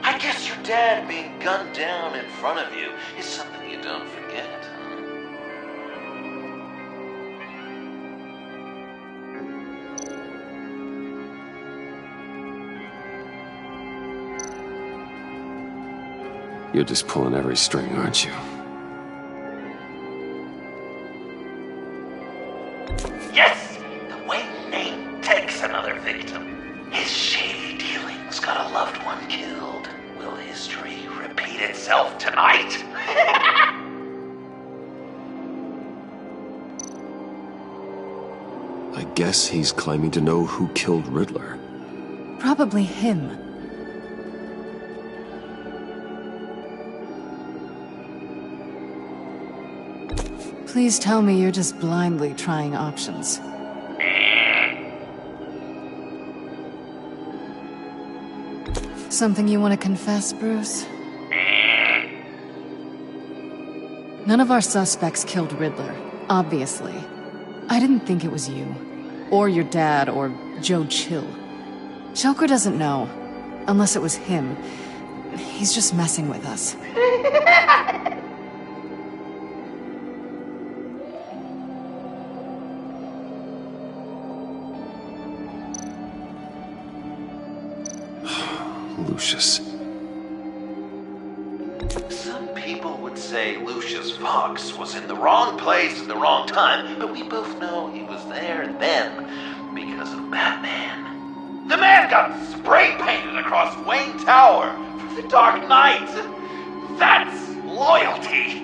I guess your dad being gunned down in front of you is something you don't forget, huh? You're just pulling every string, aren't you? Yes! The Wayne name takes another victim. His shady dealings got a loved one killed. Will history repeat itself tonight? I guess he's claiming to know who killed Riddler. Probably him. Please tell me you're just blindly trying options. Something you want to confess, Bruce? None of our suspects killed Riddler, obviously. I didn't think it was you. Or your dad, or Joe Chill. Joker doesn't know. Unless it was him. He's just messing with us. Lucius. Some people would say Lucius Fox was in the wrong place at the wrong time, but we both know he was there then because of Batman. The man got spray painted across across Wayne Tower for the Dark Knight. That's loyalty.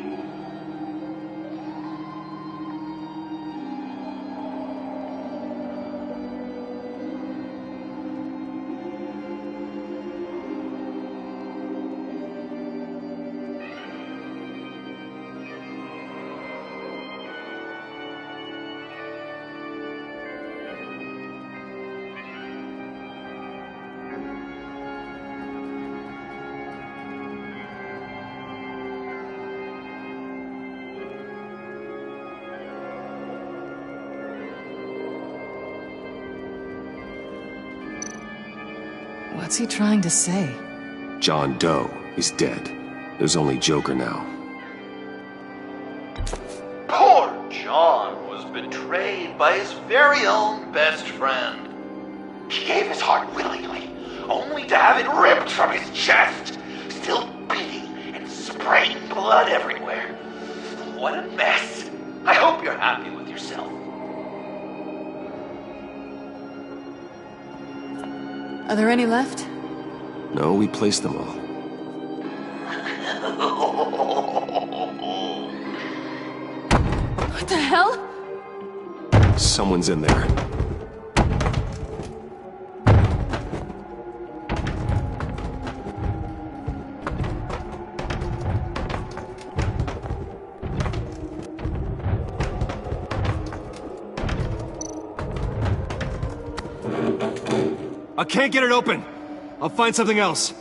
What's he trying to say? John Doe is dead. There's only Joker now. Poor John was betrayed by his very own best friend. He gave his heart willingly, only to have it ripped from his chest, still beating and spraying blood everywhere. What a mess. I hope you're happy with yourself. Are there any left? No, we placed them all. What the hell? Someone's in there. I can't get it open. I'll find something else.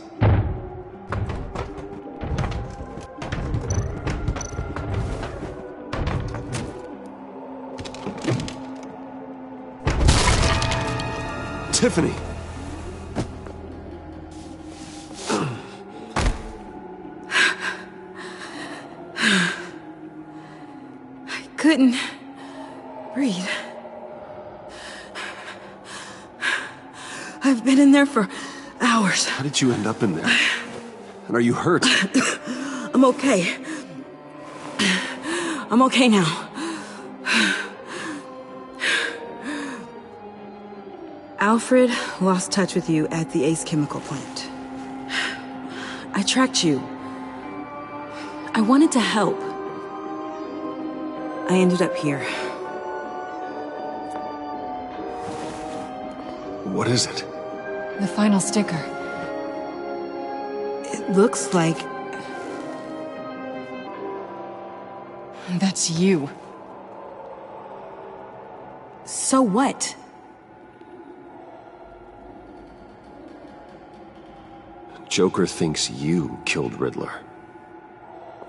Tiffany! I couldn't breathe. I've been in there for hours. How did you end up in there? And are you hurt? I'm okay. I'm okay now. Alfred lost touch with you at the Ace Chemical plant. I tracked you. I wanted to help. I ended up here. What is it? The final sticker. It looks like... That's you. So what? Joker thinks you killed Riddler.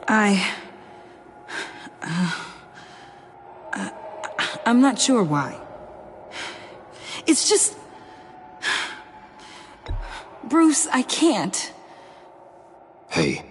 I'm not sure why. It's just... Bruce, I can't. Hey.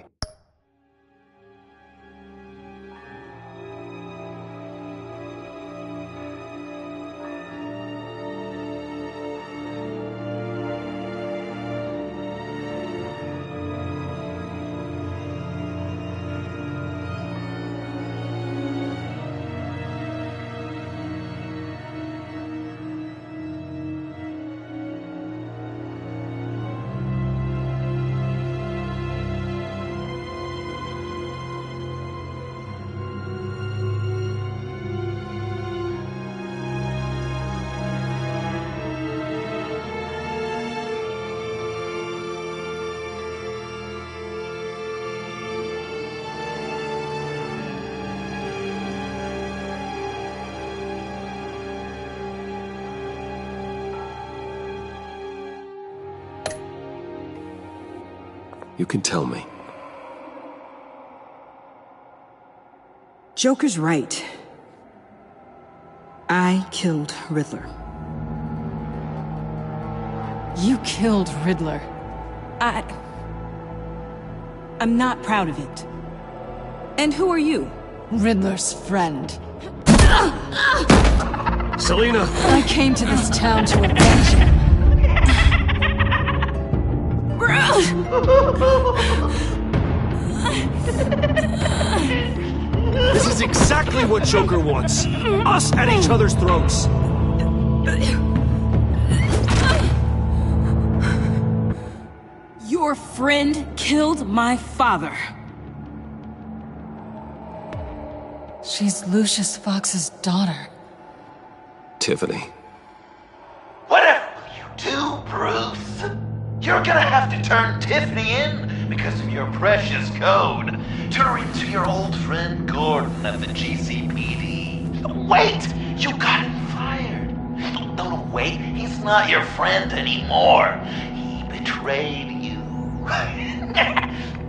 You can tell me. Joker's right. I killed Riddler. You killed Riddler. I'm not proud of it. And who are you? Riddler's friend. Selina! I came to this town to avenge him. This is exactly what Joker wants. Us at each other's throats. Your friend killed my father. She's Lucius Fox's daughter. Tiffany. Whatever will you do, Bruce? You're gonna have to turn Tiffany in because of your precious code. Turn her into your old friend Gordon at the GCPD. Wait! You got him fired. No, wait. He's not your friend anymore. He betrayed you.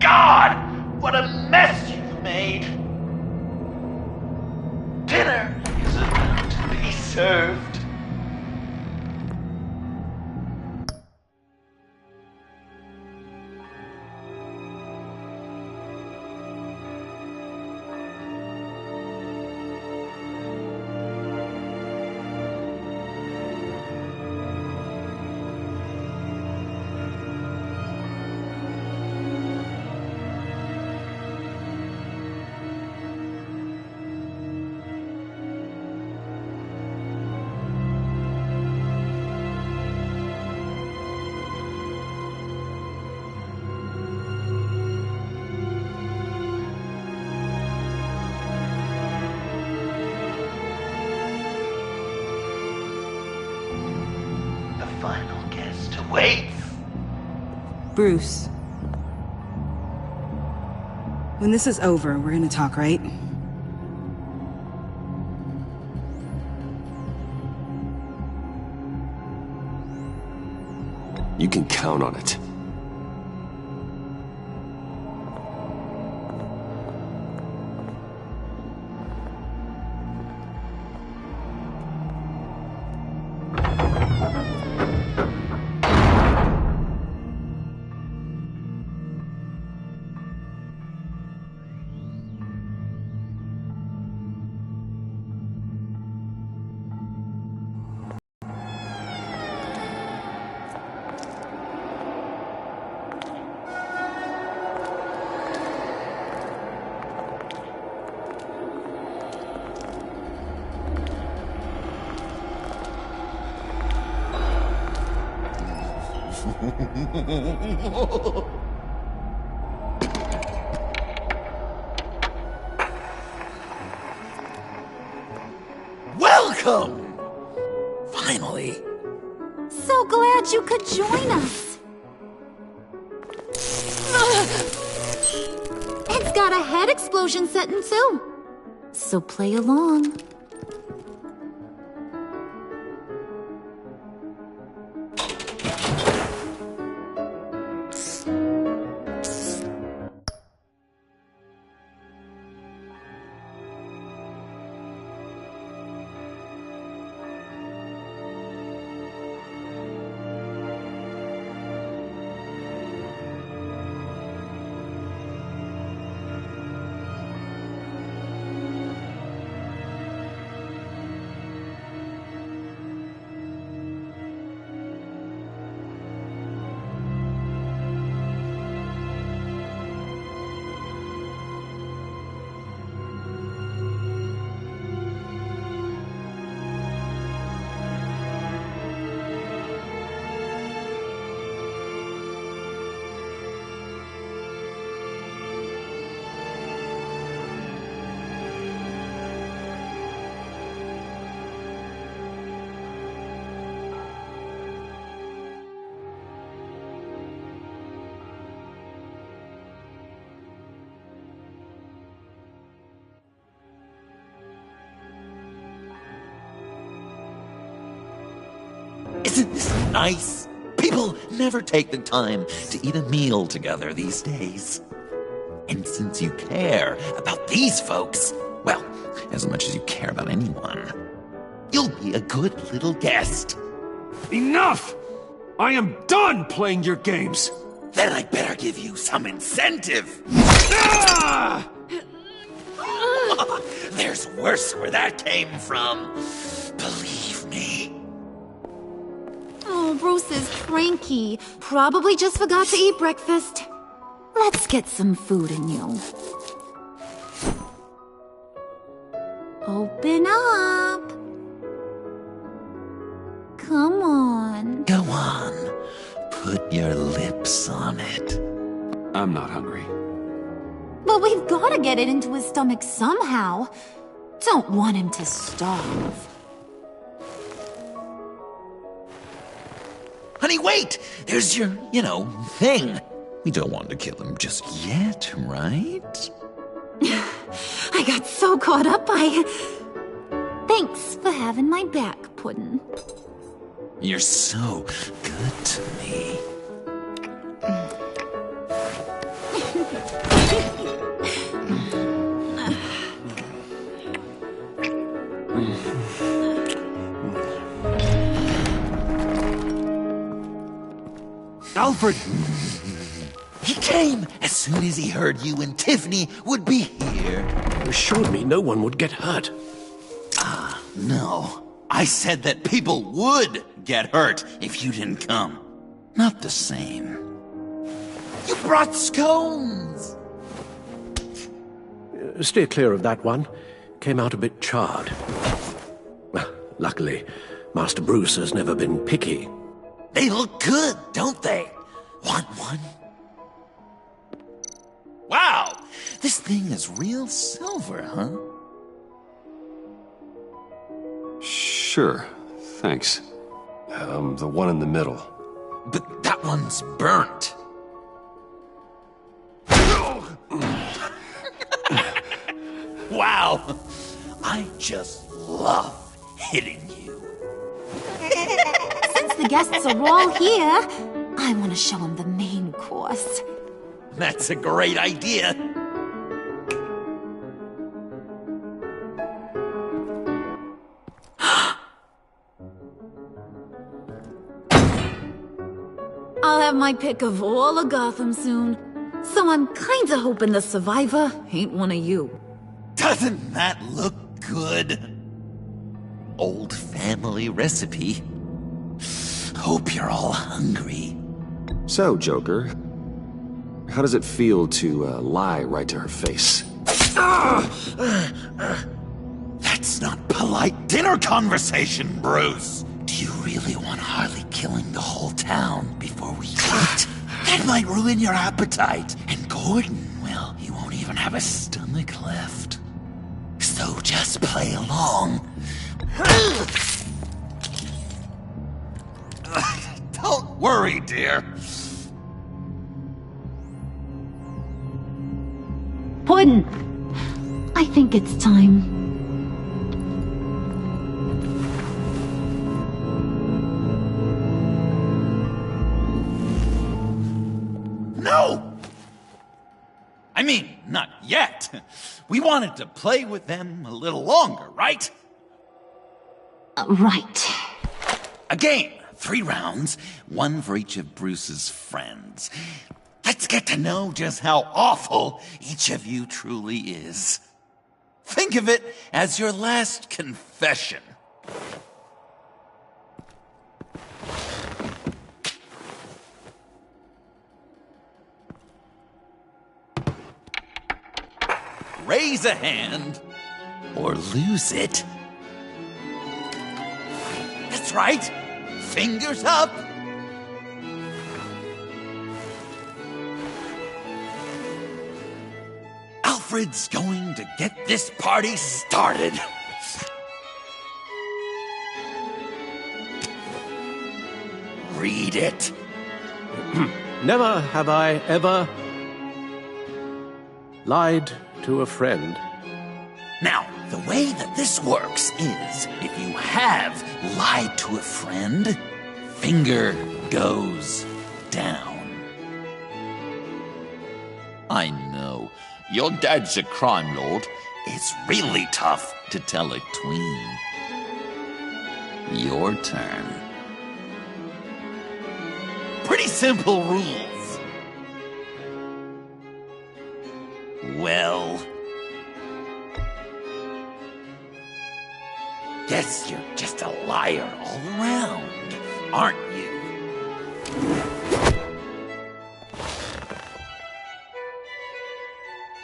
God! What a mess you've made! Dinner is about to be served. Final guest awaits. Bruce. When this is over, we're gonna talk, right? You can count on it. Welcome! Finally. So glad you could join us. It's got a head explosion setting too. So play along. Isn't this nice? People never take the time to eat a meal together these days. And since you care about these folks, well, as much as you care about anyone, you'll be a good little guest. Enough! I am done playing your games! Then I better give you some incentive. Ah! There's worse where that came from. Believe me. Oh, Bruce is cranky. Probably just forgot to eat breakfast. Let's get some food in you. Open up. Come on. Go on. put your lips on it. I'm not hungry. But we've got to get it into his stomach somehow. Don't want him to starve. Honey, wait! There's your, thing. We don't want to kill him just yet, right? I got so caught up by... Thanks for having my back, Puddin'. You're so good to me. Alfred! He came as soon as he heard you and Tiffany would be here. You assured me no one would get hurt. No. I said that people would get hurt if you didn't come. Not the same. You brought scones! Steer clear of that one. Came out a bit charred. Luckily, Master Bruce has never been picky. They look good, don't they? Want one? Wow! This thing is real silver, huh? Sure, thanks. The one in the middle. But that one's burnt. Wow! I just love hitting you. Since the guests are all here, I want to show them the main course. That's a great idea. I'll have my pick of all of Gotham soon, so I'm kinda hoping the survivor ain't one of you. Doesn't that look good? Old family recipe. Hope you're all hungry. So, Joker, how does it feel to lie right to her face? That's not polite dinner conversation, Bruce. Do you really want Harley killing the whole town before we eat? That might ruin your appetite. And Gordon, well, he won't even have a stomach left. So just play along. Don't worry, dear. Puddin', I think it's time. No! I mean, not yet. We wanted to play with them a little longer, right? Right. A game. 3 rounds, 1 for each of Bruce's friends. Let's get to know just how awful each of you truly is. Think of it as your last confession. Raise a hand, or lose it. That's right. Fingers up. Alfred's going to get this party started. Read it. Never have I ever lied to a friend. Now, the way that this works is, if you have lied to a friend, finger goes down. I know. Your dad's a crime lord. It's really tough to tell a tween. Your turn. Pretty simple rules. Well, guess you're just a liar all around, aren't you?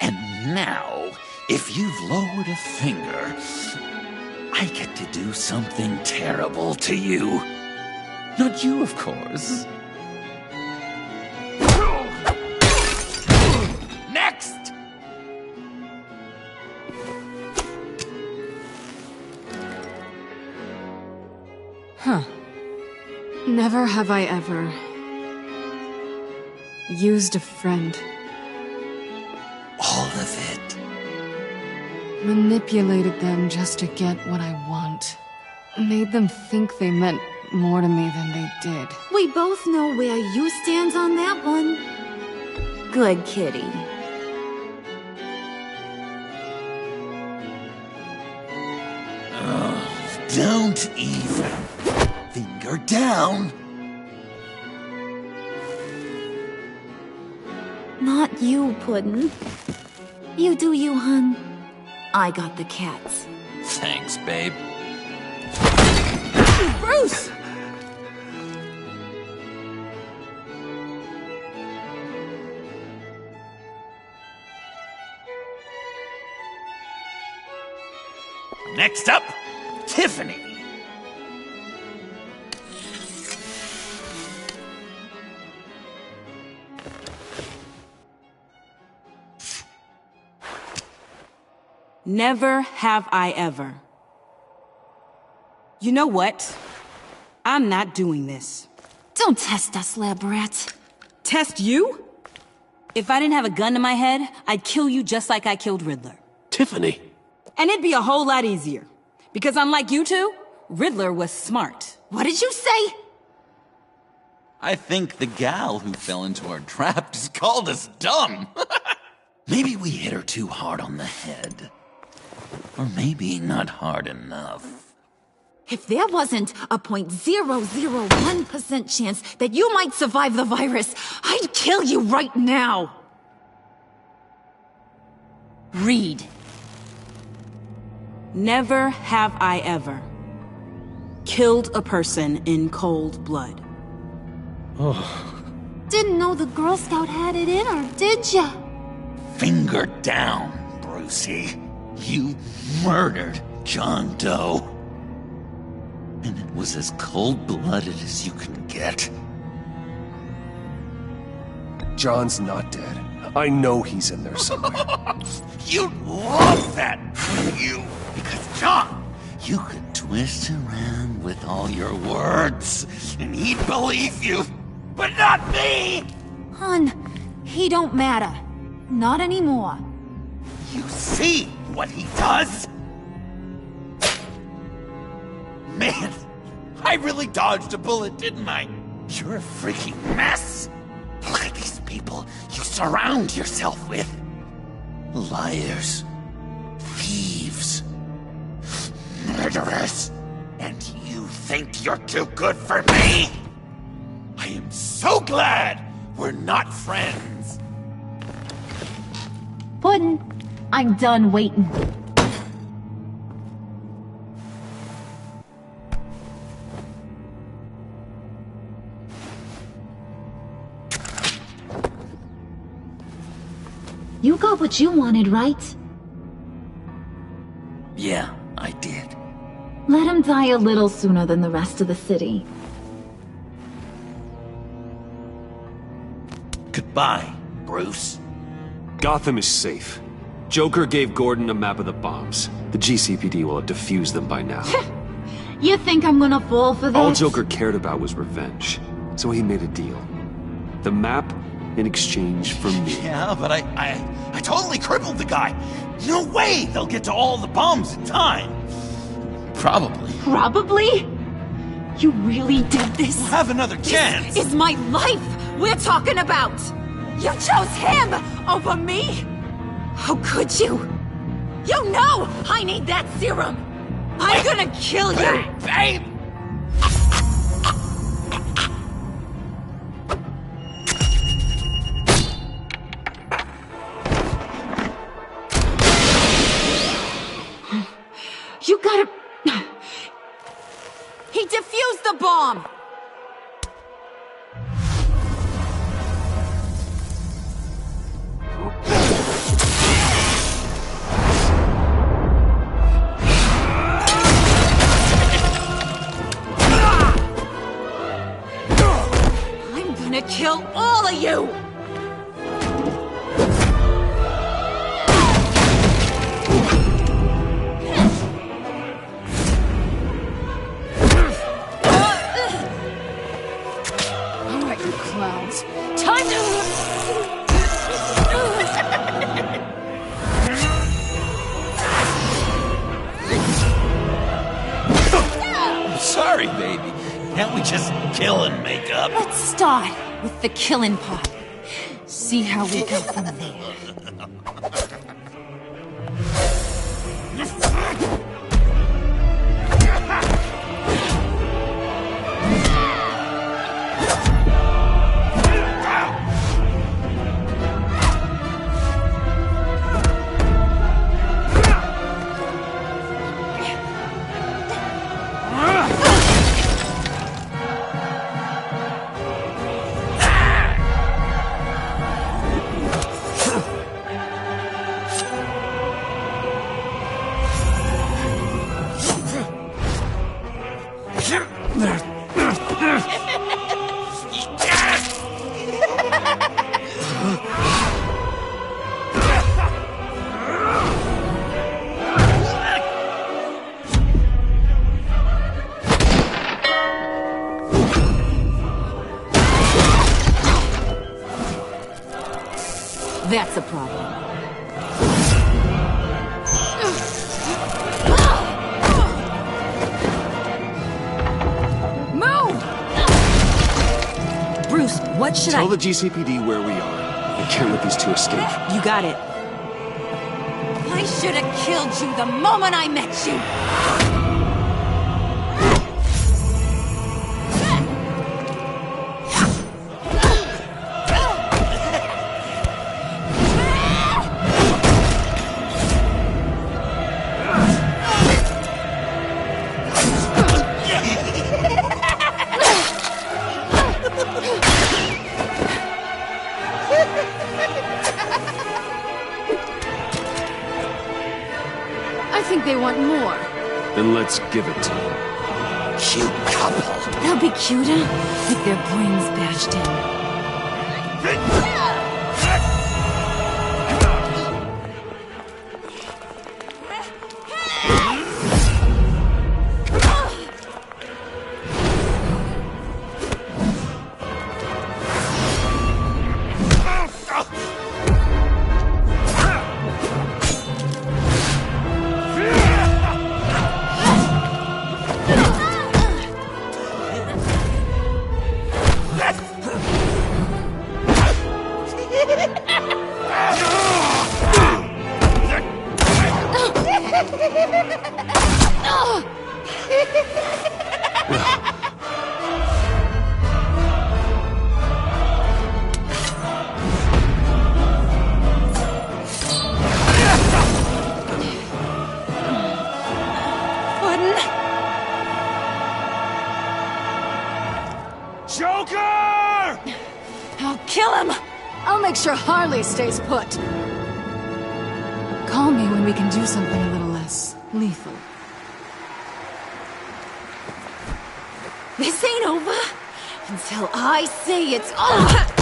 And now, if you've lowered a finger, I get to do something terrible to you. Not you, of course. Never have I ever used a friend. All of it. Manipulated them just to get what I want. Made them think they meant more to me than they did. We both know where you stand on that one. Good kitty. Don't even. Finger down. Not you, Puddin'. You do you, hun. I got the cats. Thanks, babe. Bruce! Next up, Tiffany. Never have I ever. You know what? I'm not doing this. Don't test us, lab rat. Test you? If I didn't have a gun to my head, I'd kill you just like I killed Riddler. Tiffany. And it'd be a whole lot easier. Because unlike you two, Riddler was smart. What did you say? I think the gal who fell into our trap just called us dumb. Maybe we hit her too hard on the head. Or maybe not hard enough. If there wasn't a 0.001% chance that you might survive the virus, I'd kill you right now. Read. Never have I ever killed a person in cold blood. Oh. Didn't know the Girl Scout had it in her, did ya? Finger down, Brucey. You murdered John Doe. And it was as cold-blooded as you can get. John's not dead. I know he's in there somewhere. You'd love that, wouldn't you? Because John, you could twist around with all your words, and he'd believe you. But not me! Hun, he don't matter. Not anymore. You see what he does? Man, I really dodged a bullet, didn't I? You're a freaking mess. Look at these people you surround yourself with. Liars. Thieves. Murderers. And you think you're too good for me? I am so glad we're not friends. Puddin', I'm done waiting. You got what you wanted, right? Yeah, I did. Let him die a little sooner than the rest of the city. Goodbye, Bruce. Gotham is safe. Joker gave Gordon a map of the bombs. The GCPD will have defused them by now. You think I'm gonna fall for this? All Joker cared about was revenge, so he made a deal. The map in exchange for me. Yeah, but I totally crippled the guy. No way they'll get to all the bombs in time. Probably. Probably? You really did this? We'll have another chance. This is my life we're talking about. You chose him over me? How could you? You know I need that serum. I'm gonna kill you. Babe! You gotta... He defused the bomb! I'm gonna kill all of you! clowns. Time I'm sorry, baby. Can't we just kill and make up? Let's start with the killing part. See how we go from there. That's a problem. Move! Bruce, what should Tell the GCPD where we are. We can't let these two escape. You got it. I should have killed you the moment I met you. I think they want more. Then let's give it to them. Cute couple. They'll be cuter with their brains bashed in. Joker! I'll kill him! I'll make sure Harley stays put. Call me when we can do something a little less lethal. This ain't over until I say it's over.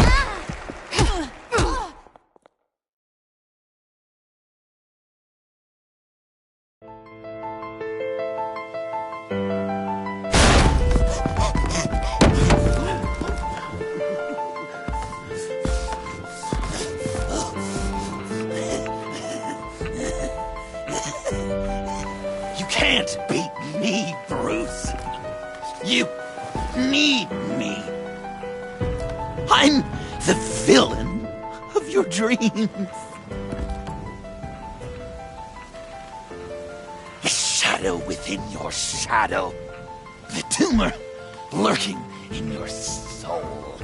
You can't beat me, Bruce. You need me. I'm the villain of your dreams. A shadow within your shadow. The tumor lurking in your soul.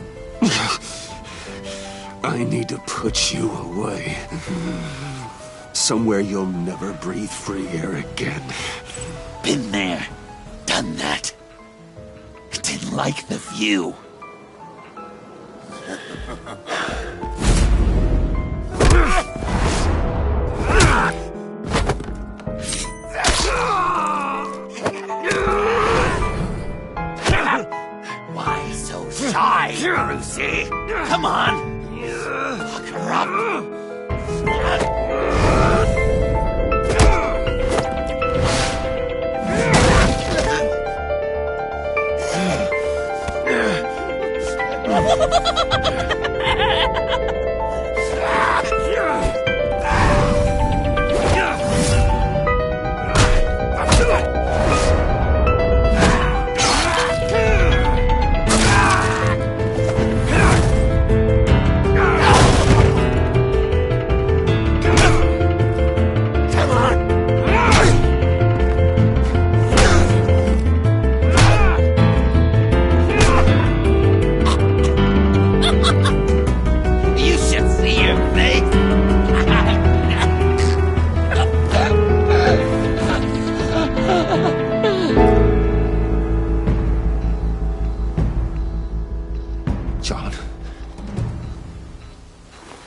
I need to put you away. Somewhere you'll never breathe free air again. Been there, done that. Didn't like the view. Why so shy, Brucey? Come on. Lock her up.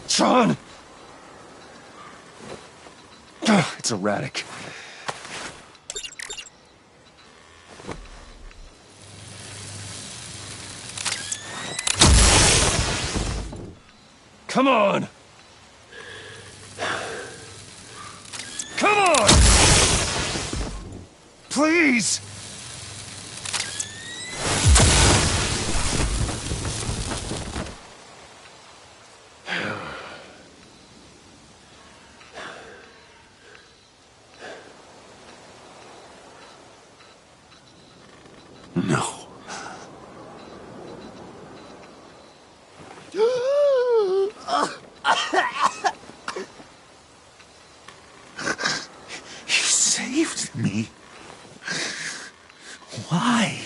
Sean! It's erratic. Come on! Come on! Please! No. You saved me. Why?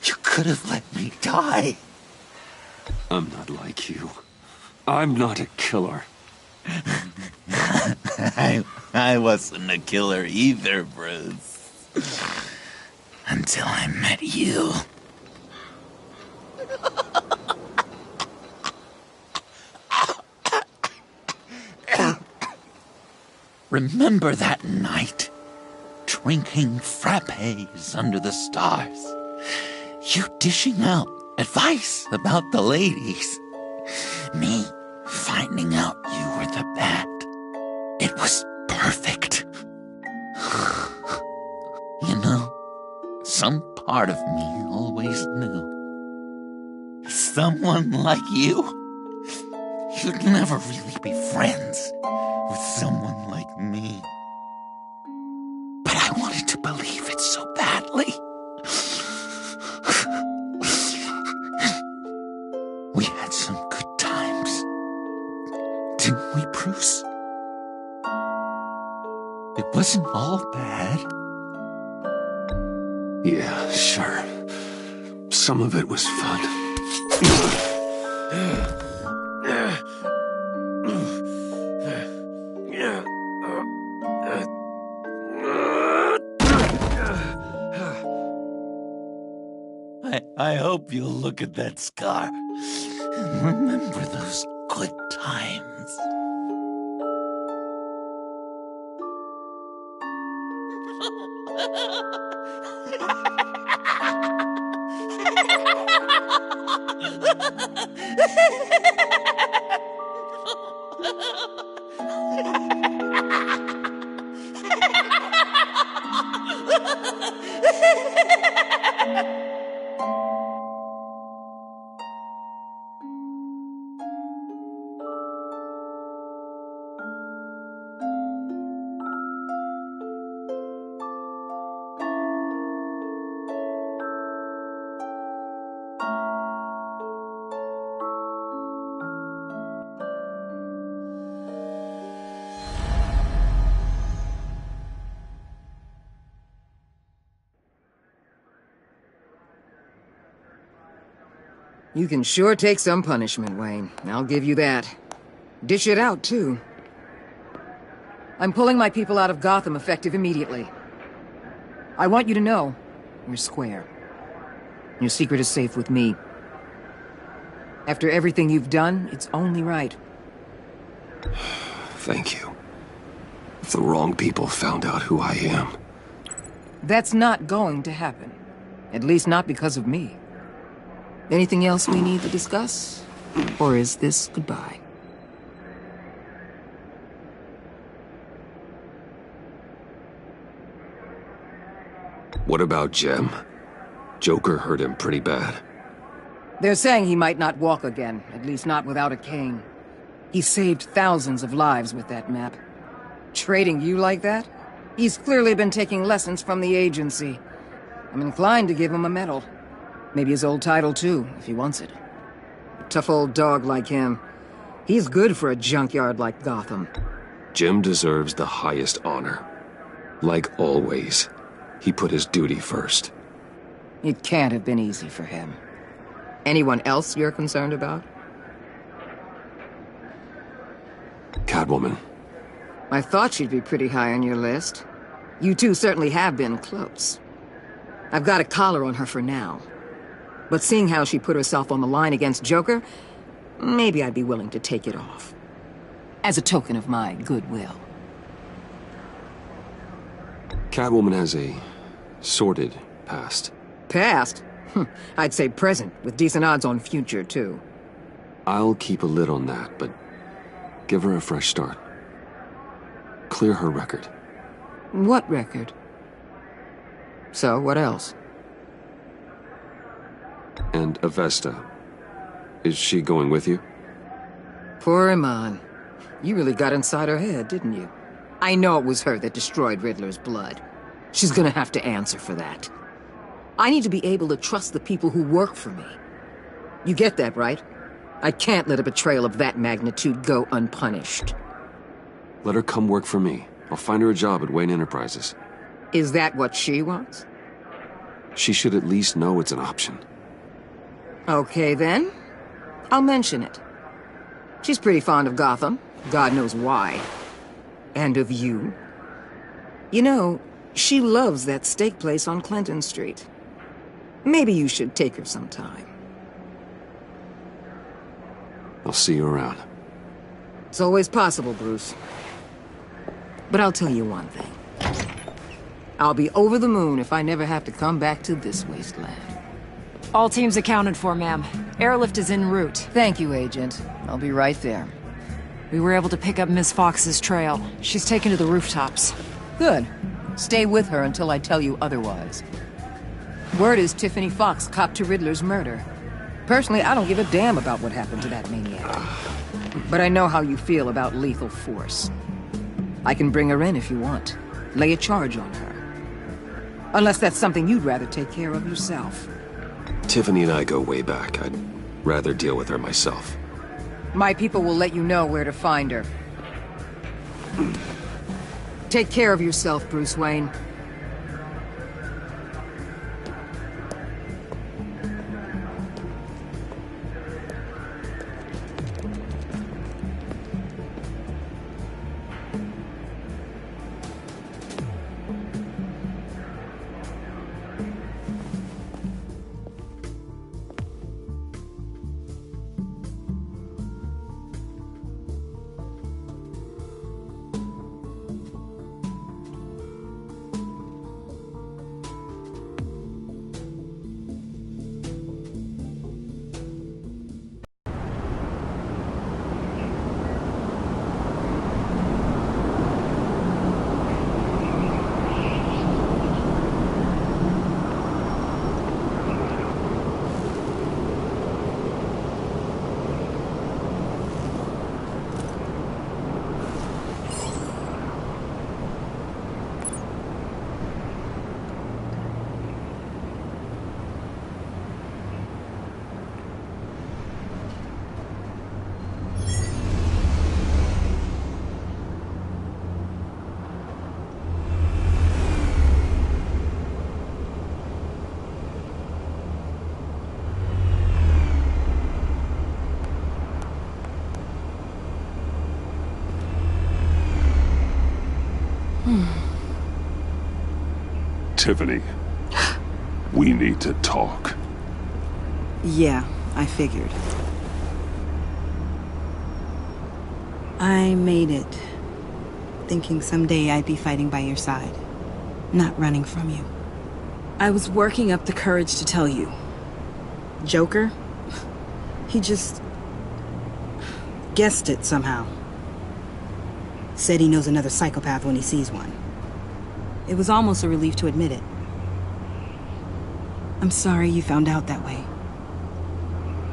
You could have let me die. I'm not like you. I'm not a killer. I wasn't a killer either, Bruce. Until I met you. Remember that night? Drinking frappes under the stars. You dishing out advice about the ladies. Me finding out you were the bat. It was perfect. You know, some part of me always knew. Someone like you, you'd never really be friends with someone like me. But I wanted to believe it so badly. We had some good times, didn't we, Bruce? It wasn't all bad. Yeah, sure. Some of it was fun. I hope you'll look at that scar and remember those good times. You can sure take some punishment, Wayne. I'll give you that. Dish it out, too. I'm pulling my people out of Gotham effective immediately. I want you to know, we're square. Your secret is safe with me. After everything you've done, it's only right. Thank you. If the wrong people found out who I am... That's not going to happen. At least not because of me. Anything else we need to discuss? Or is this goodbye? What about Jem? Joker hurt him pretty bad. They're saying he might not walk again, at least not without a cane. He saved thousands of lives with that map. Trading you like that? He's clearly been taking lessons from the agency. I'm inclined to give him a medal. Maybe his old title too, if he wants it. A tough old dog like him. He's good for a junkyard like Gotham. Jim deserves the highest honor. Like always, he put his duty first. It can't have been easy for him. Anyone else you're concerned about? Catwoman. I thought she'd be pretty high on your list. You two certainly have been close. I've got a collar on her for now. But seeing how she put herself on the line against Joker, maybe I'd be willing to take it off. As a token of my goodwill. Catwoman has a sordid past. Past? I'd say present, with decent odds on future, too. I'll keep a lid on that, but give her a fresh start. Clear her record. What record? So, what else? And Avesta. Is she going with you? Poor Iman. You really got inside her head, didn't you? I know it was her that destroyed Riddler's blood. She's gonna have to answer for that. I need to be able to trust the people who work for me. You get that, right? I can't let a betrayal of that magnitude go unpunished. Let her come work for me. I'll find her a job at Wayne Enterprises. Is that what she wants? She should at least know it's an option. Okay, then. I'll mention it. She's pretty fond of Gotham. God knows why. And of you. You know, she loves that steak place on Clinton Street. Maybe you should take her sometime. I'll see you around. It's always possible, Bruce. But I'll tell you one thing. I'll be over the moon if I never have to come back to this wasteland. All teams accounted for, ma'am. Airlift is en route. Thank you, Agent. I'll be right there. We were able to pick up Miss Fox's trail. She's taken to the rooftops. Good. Stay with her until I tell you otherwise. Word is Tiffany Fox copped to Riddler's murder. Personally, I don't give a damn about what happened to that maniac. But I know how you feel about lethal force. I can bring her in if you want. Lay a charge on her. Unless that's something you'd rather take care of yourself. Tiffany and I go way back. I'd rather deal with her myself. My people will let you know where to find her. Take care of yourself, Bruce Wayne. Tiffany, we need to talk. Yeah, I figured. I made it, thinking someday I'd be fighting by your side, not running from you. I was working up the courage to tell you. Joker? He just guessed it somehow. Said he knows another psychopath when he sees one. It was almost a relief to admit it. I'm sorry you found out that way.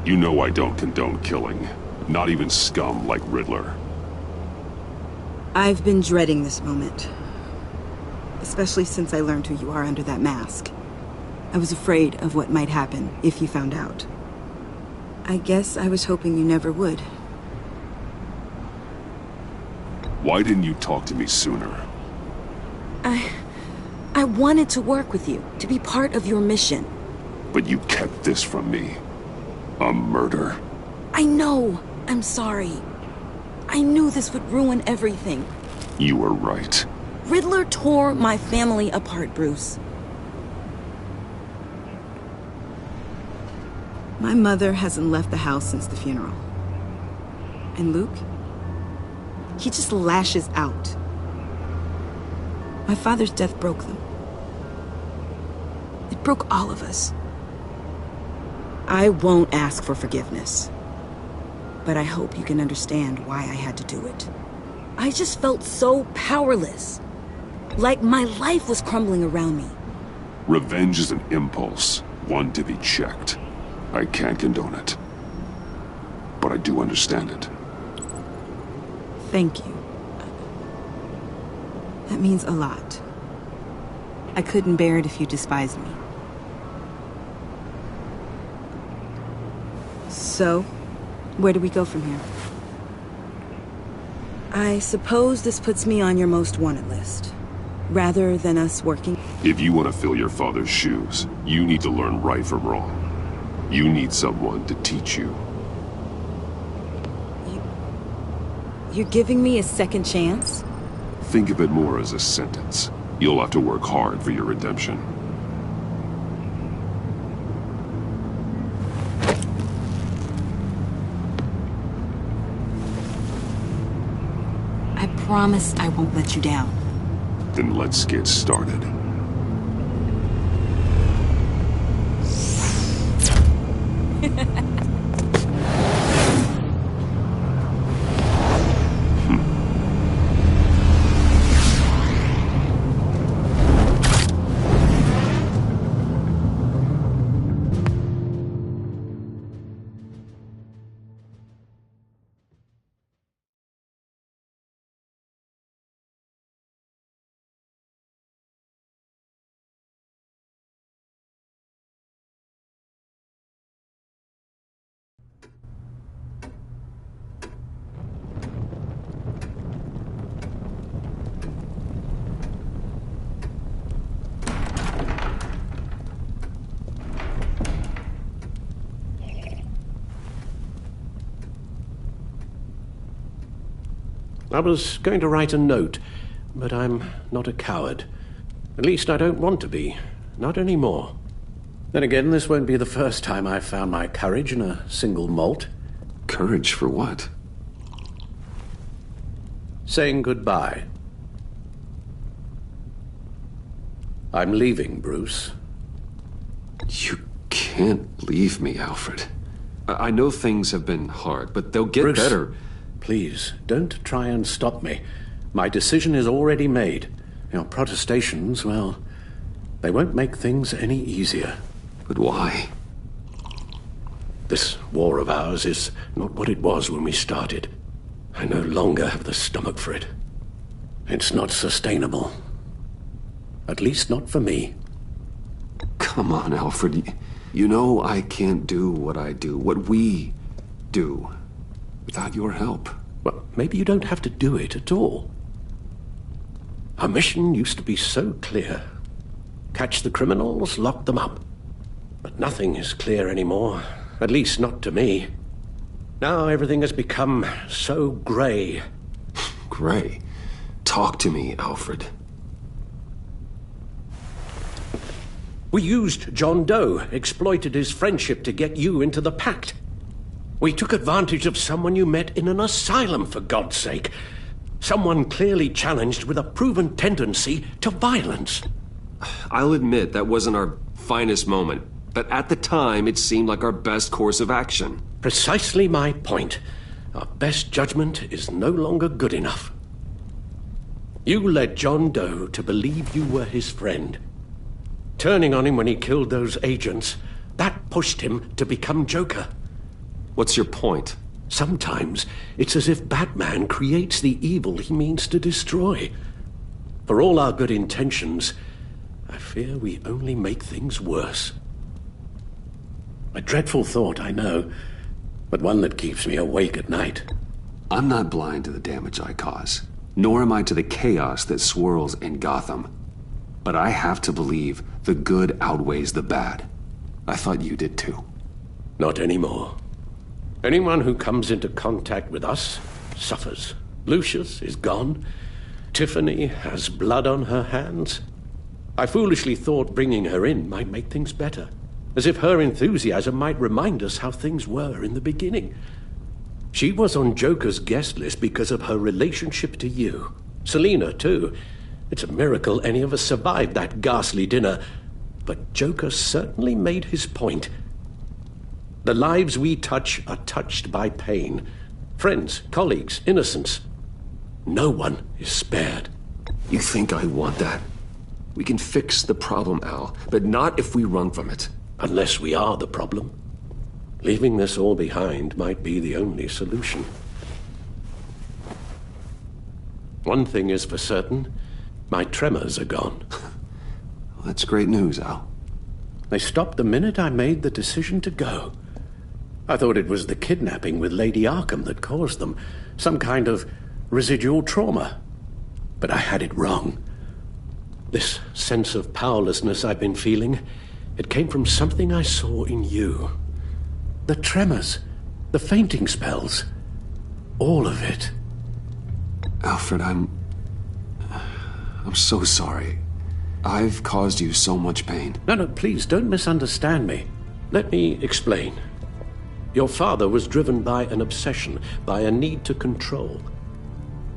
You know I don't condone killing. Not even scum like Riddler. I've been dreading this moment. Especially since I learned who you are under that mask. I was afraid of what might happen if you found out. I guess I was hoping you never would. Why didn't you talk to me sooner? I wanted to work with you, to be part of your mission. But you kept this from me. A murder. I know. I'm sorry. I knew this would ruin everything. You were right. Riddler tore my family apart, Bruce. My mother hasn't left the house since the funeral. And Luke? He just lashes out. My father's death broke them. It broke all of us. I won't ask for forgiveness. But I hope you can understand why I had to do it. I just felt so powerless. Like my life was crumbling around me. Revenge is an impulse, one to be checked. I can't condone it. But I do understand it. Thank you. That means a lot. I couldn't bear it if you despised me. So, where do we go from here? I suppose this puts me on your most wanted list. Rather than us working... If you want to fill your father's shoes, you need to learn right from wrong. You need someone to teach you. You're giving me a second chance? Think of it more as a sentence. You'll have to work hard for your redemption. I promise I won't let you down. Then let's get started. I was going to write a note, but I'm not a coward. At least I don't want to be. Not anymore. Then again, this won't be the first time I've found my courage in a single malt. Courage for what? Saying goodbye. I'm leaving, Bruce. You can't leave me, Alfred. I know things have been hard, but they'll get better. Please, don't try and stop me. My decision is already made. Your protestations, well, they won't make things any easier. But why? This war of ours is not what it was when we started. I no longer have the stomach for it. It's not sustainable. At least not for me. Come on, Alfred. You know I can't do what I do, what we do, without your help. Well, maybe you don't have to do it at all. Our mission used to be so clear. Catch the criminals, lock them up. But nothing is clear anymore. At least not to me. Now everything has become so grey. Grey? Talk to me, Alfred. We used John Doe, exploited his friendship to get you into the pact. We took advantage of someone you met in an asylum, for God's sake. Someone clearly challenged with a proven tendency to violence. I'll admit that wasn't our finest moment, but at the time it seemed like our best course of action. Precisely my point. Our best judgment is no longer good enough. You led John Doe to believe you were his friend. Turning on him when he killed those agents, that pushed him to become Joker. What's your point? Sometimes it's as if Batman creates the evil he means to destroy. For all our good intentions, I fear we only make things worse. A dreadful thought, I know, but one that keeps me awake at night. I'm not blind to the damage I cause, nor am I to the chaos that swirls in Gotham. But I have to believe the good outweighs the bad. I thought you did too. Not anymore. Anyone who comes into contact with us suffers. Lucius is gone. Tiffany has blood on her hands. I foolishly thought bringing her in might make things better, as if her enthusiasm might remind us how things were in the beginning. She was on Joker's guest list because of her relationship to you. Selina, too. It's a miracle any of us survived that ghastly dinner. But Joker certainly made his point. The lives we touch are touched by pain. Friends, colleagues, innocents. No one is spared. You think I want that? We can fix the problem, Al, but not if we run from it. Unless we are the problem. Leaving this all behind might be the only solution. One thing is for certain, my tremors are gone. Well, that's great news, Al. They stopped the minute I made the decision to go. I thought it was the kidnapping with Lady Arkham that caused them. Some kind of residual trauma. But I had it wrong. This sense of powerlessness I've been feeling, it came from something I saw in you. The tremors, the fainting spells, all of it. Alfred, I'm so sorry. I've caused you so much pain. No, please, don't misunderstand me. Let me explain. Your father was driven by an obsession, by a need to control.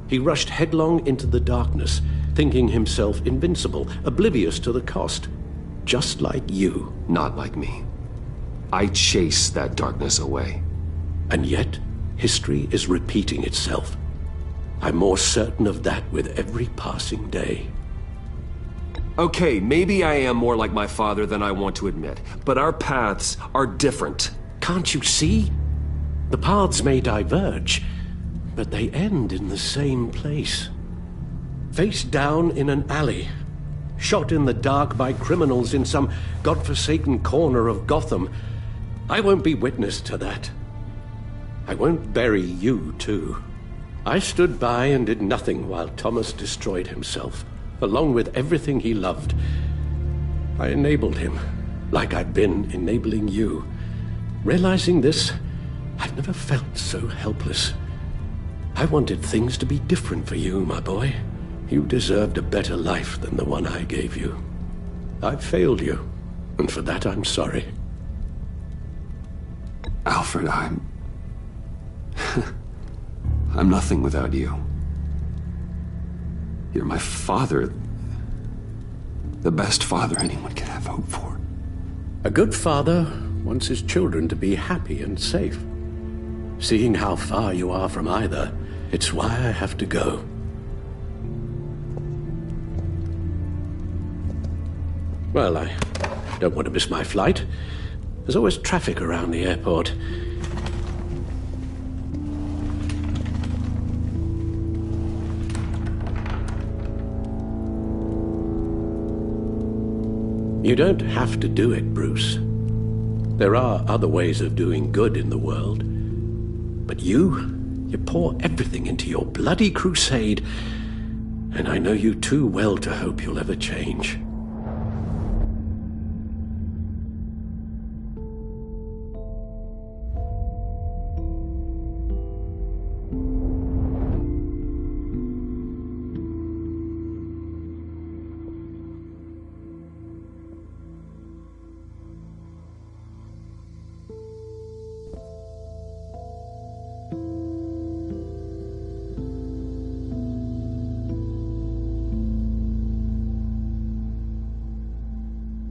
He rushed headlong into the darkness, thinking himself invincible, oblivious to the cost. Just like you. Not like me. I chase that darkness away. And yet, history is repeating itself. I'm more certain of that with every passing day. Okay, maybe I am more like my father than I want to admit, but our paths are different. Can't you see? The paths may diverge, but they end in the same place. Face down in an alley, shot in the dark by criminals in some godforsaken corner of Gotham. I won't be witness to that. I won't bury you, too. I stood by and did nothing while Thomas destroyed himself, along with everything he loved. I enabled him, like I'd been enabling you. Realizing this, I've never felt so helpless. I wanted things to be different for you, my boy. You deserved a better life than the one I gave you. I failed you, and for that I'm sorry. Alfred, I'm nothing without you. You're my father. The best father anyone could have hope for. A good father wants his children to be happy and safe. Seeing how far you are from either, it's why I have to go. Well, I don't want to miss my flight. There's always traffic around the airport. You don't have to do it, Bruce. There are other ways of doing good in the world. But you pour everything into your bloody crusade, and I know you too well to hope you'll ever change.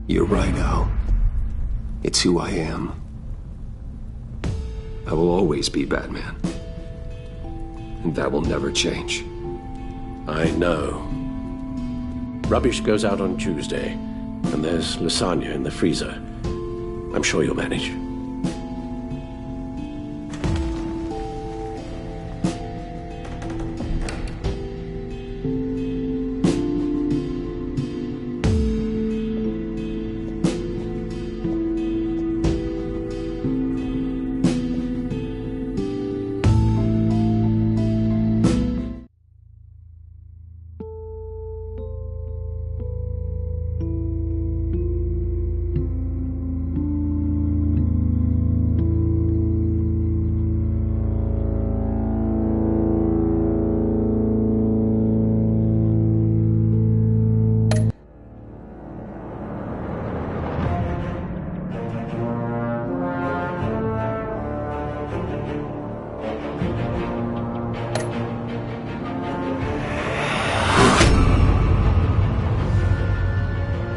You're right, Al. It's who I am. I will always be Batman. And that will never change. I know. Rubbish goes out on Tuesday. And there's lasagna in the freezer. I'm sure you'll manage.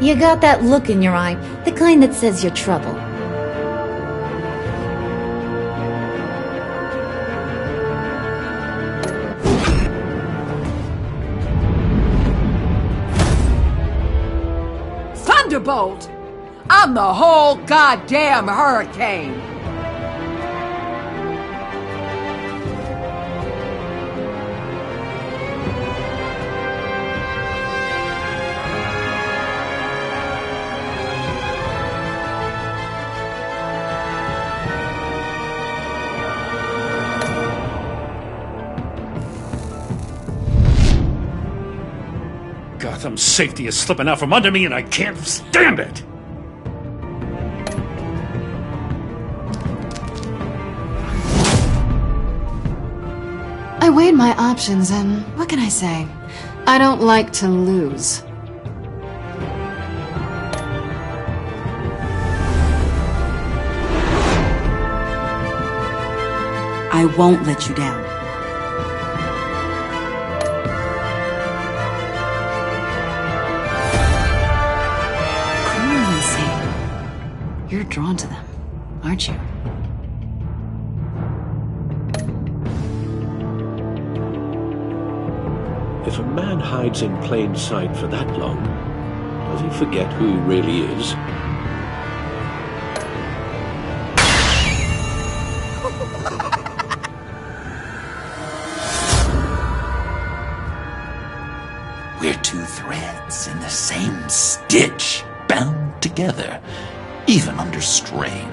You got that look in your eye, the kind that says you're trouble. Thunderbolt! I'm the whole goddamn hurricane! Gotham's safety is slipping out from under me and I can't stand it! I weighed my options and what can I say? I don't like to lose. I won't let you down. You're drawn to them, aren't you? If a man hides in plain sight for that long, does he forget who he really is? We're two threads in the same stitch, bound together, even under strain.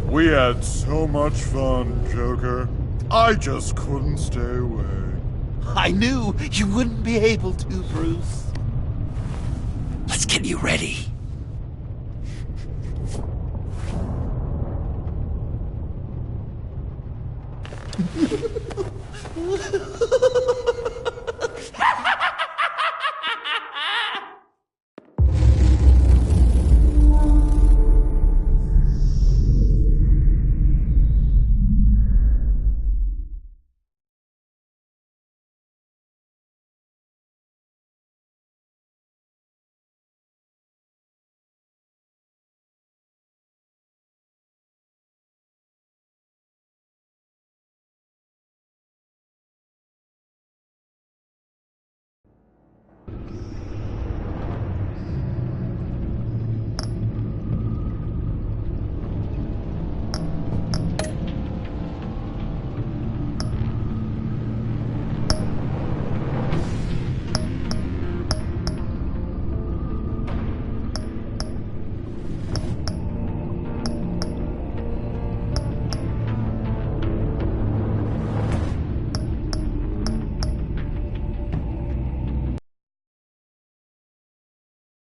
We had so much fun, Joker. I just couldn't stay away. I knew you wouldn't be able to, Bruce. Let's get you ready.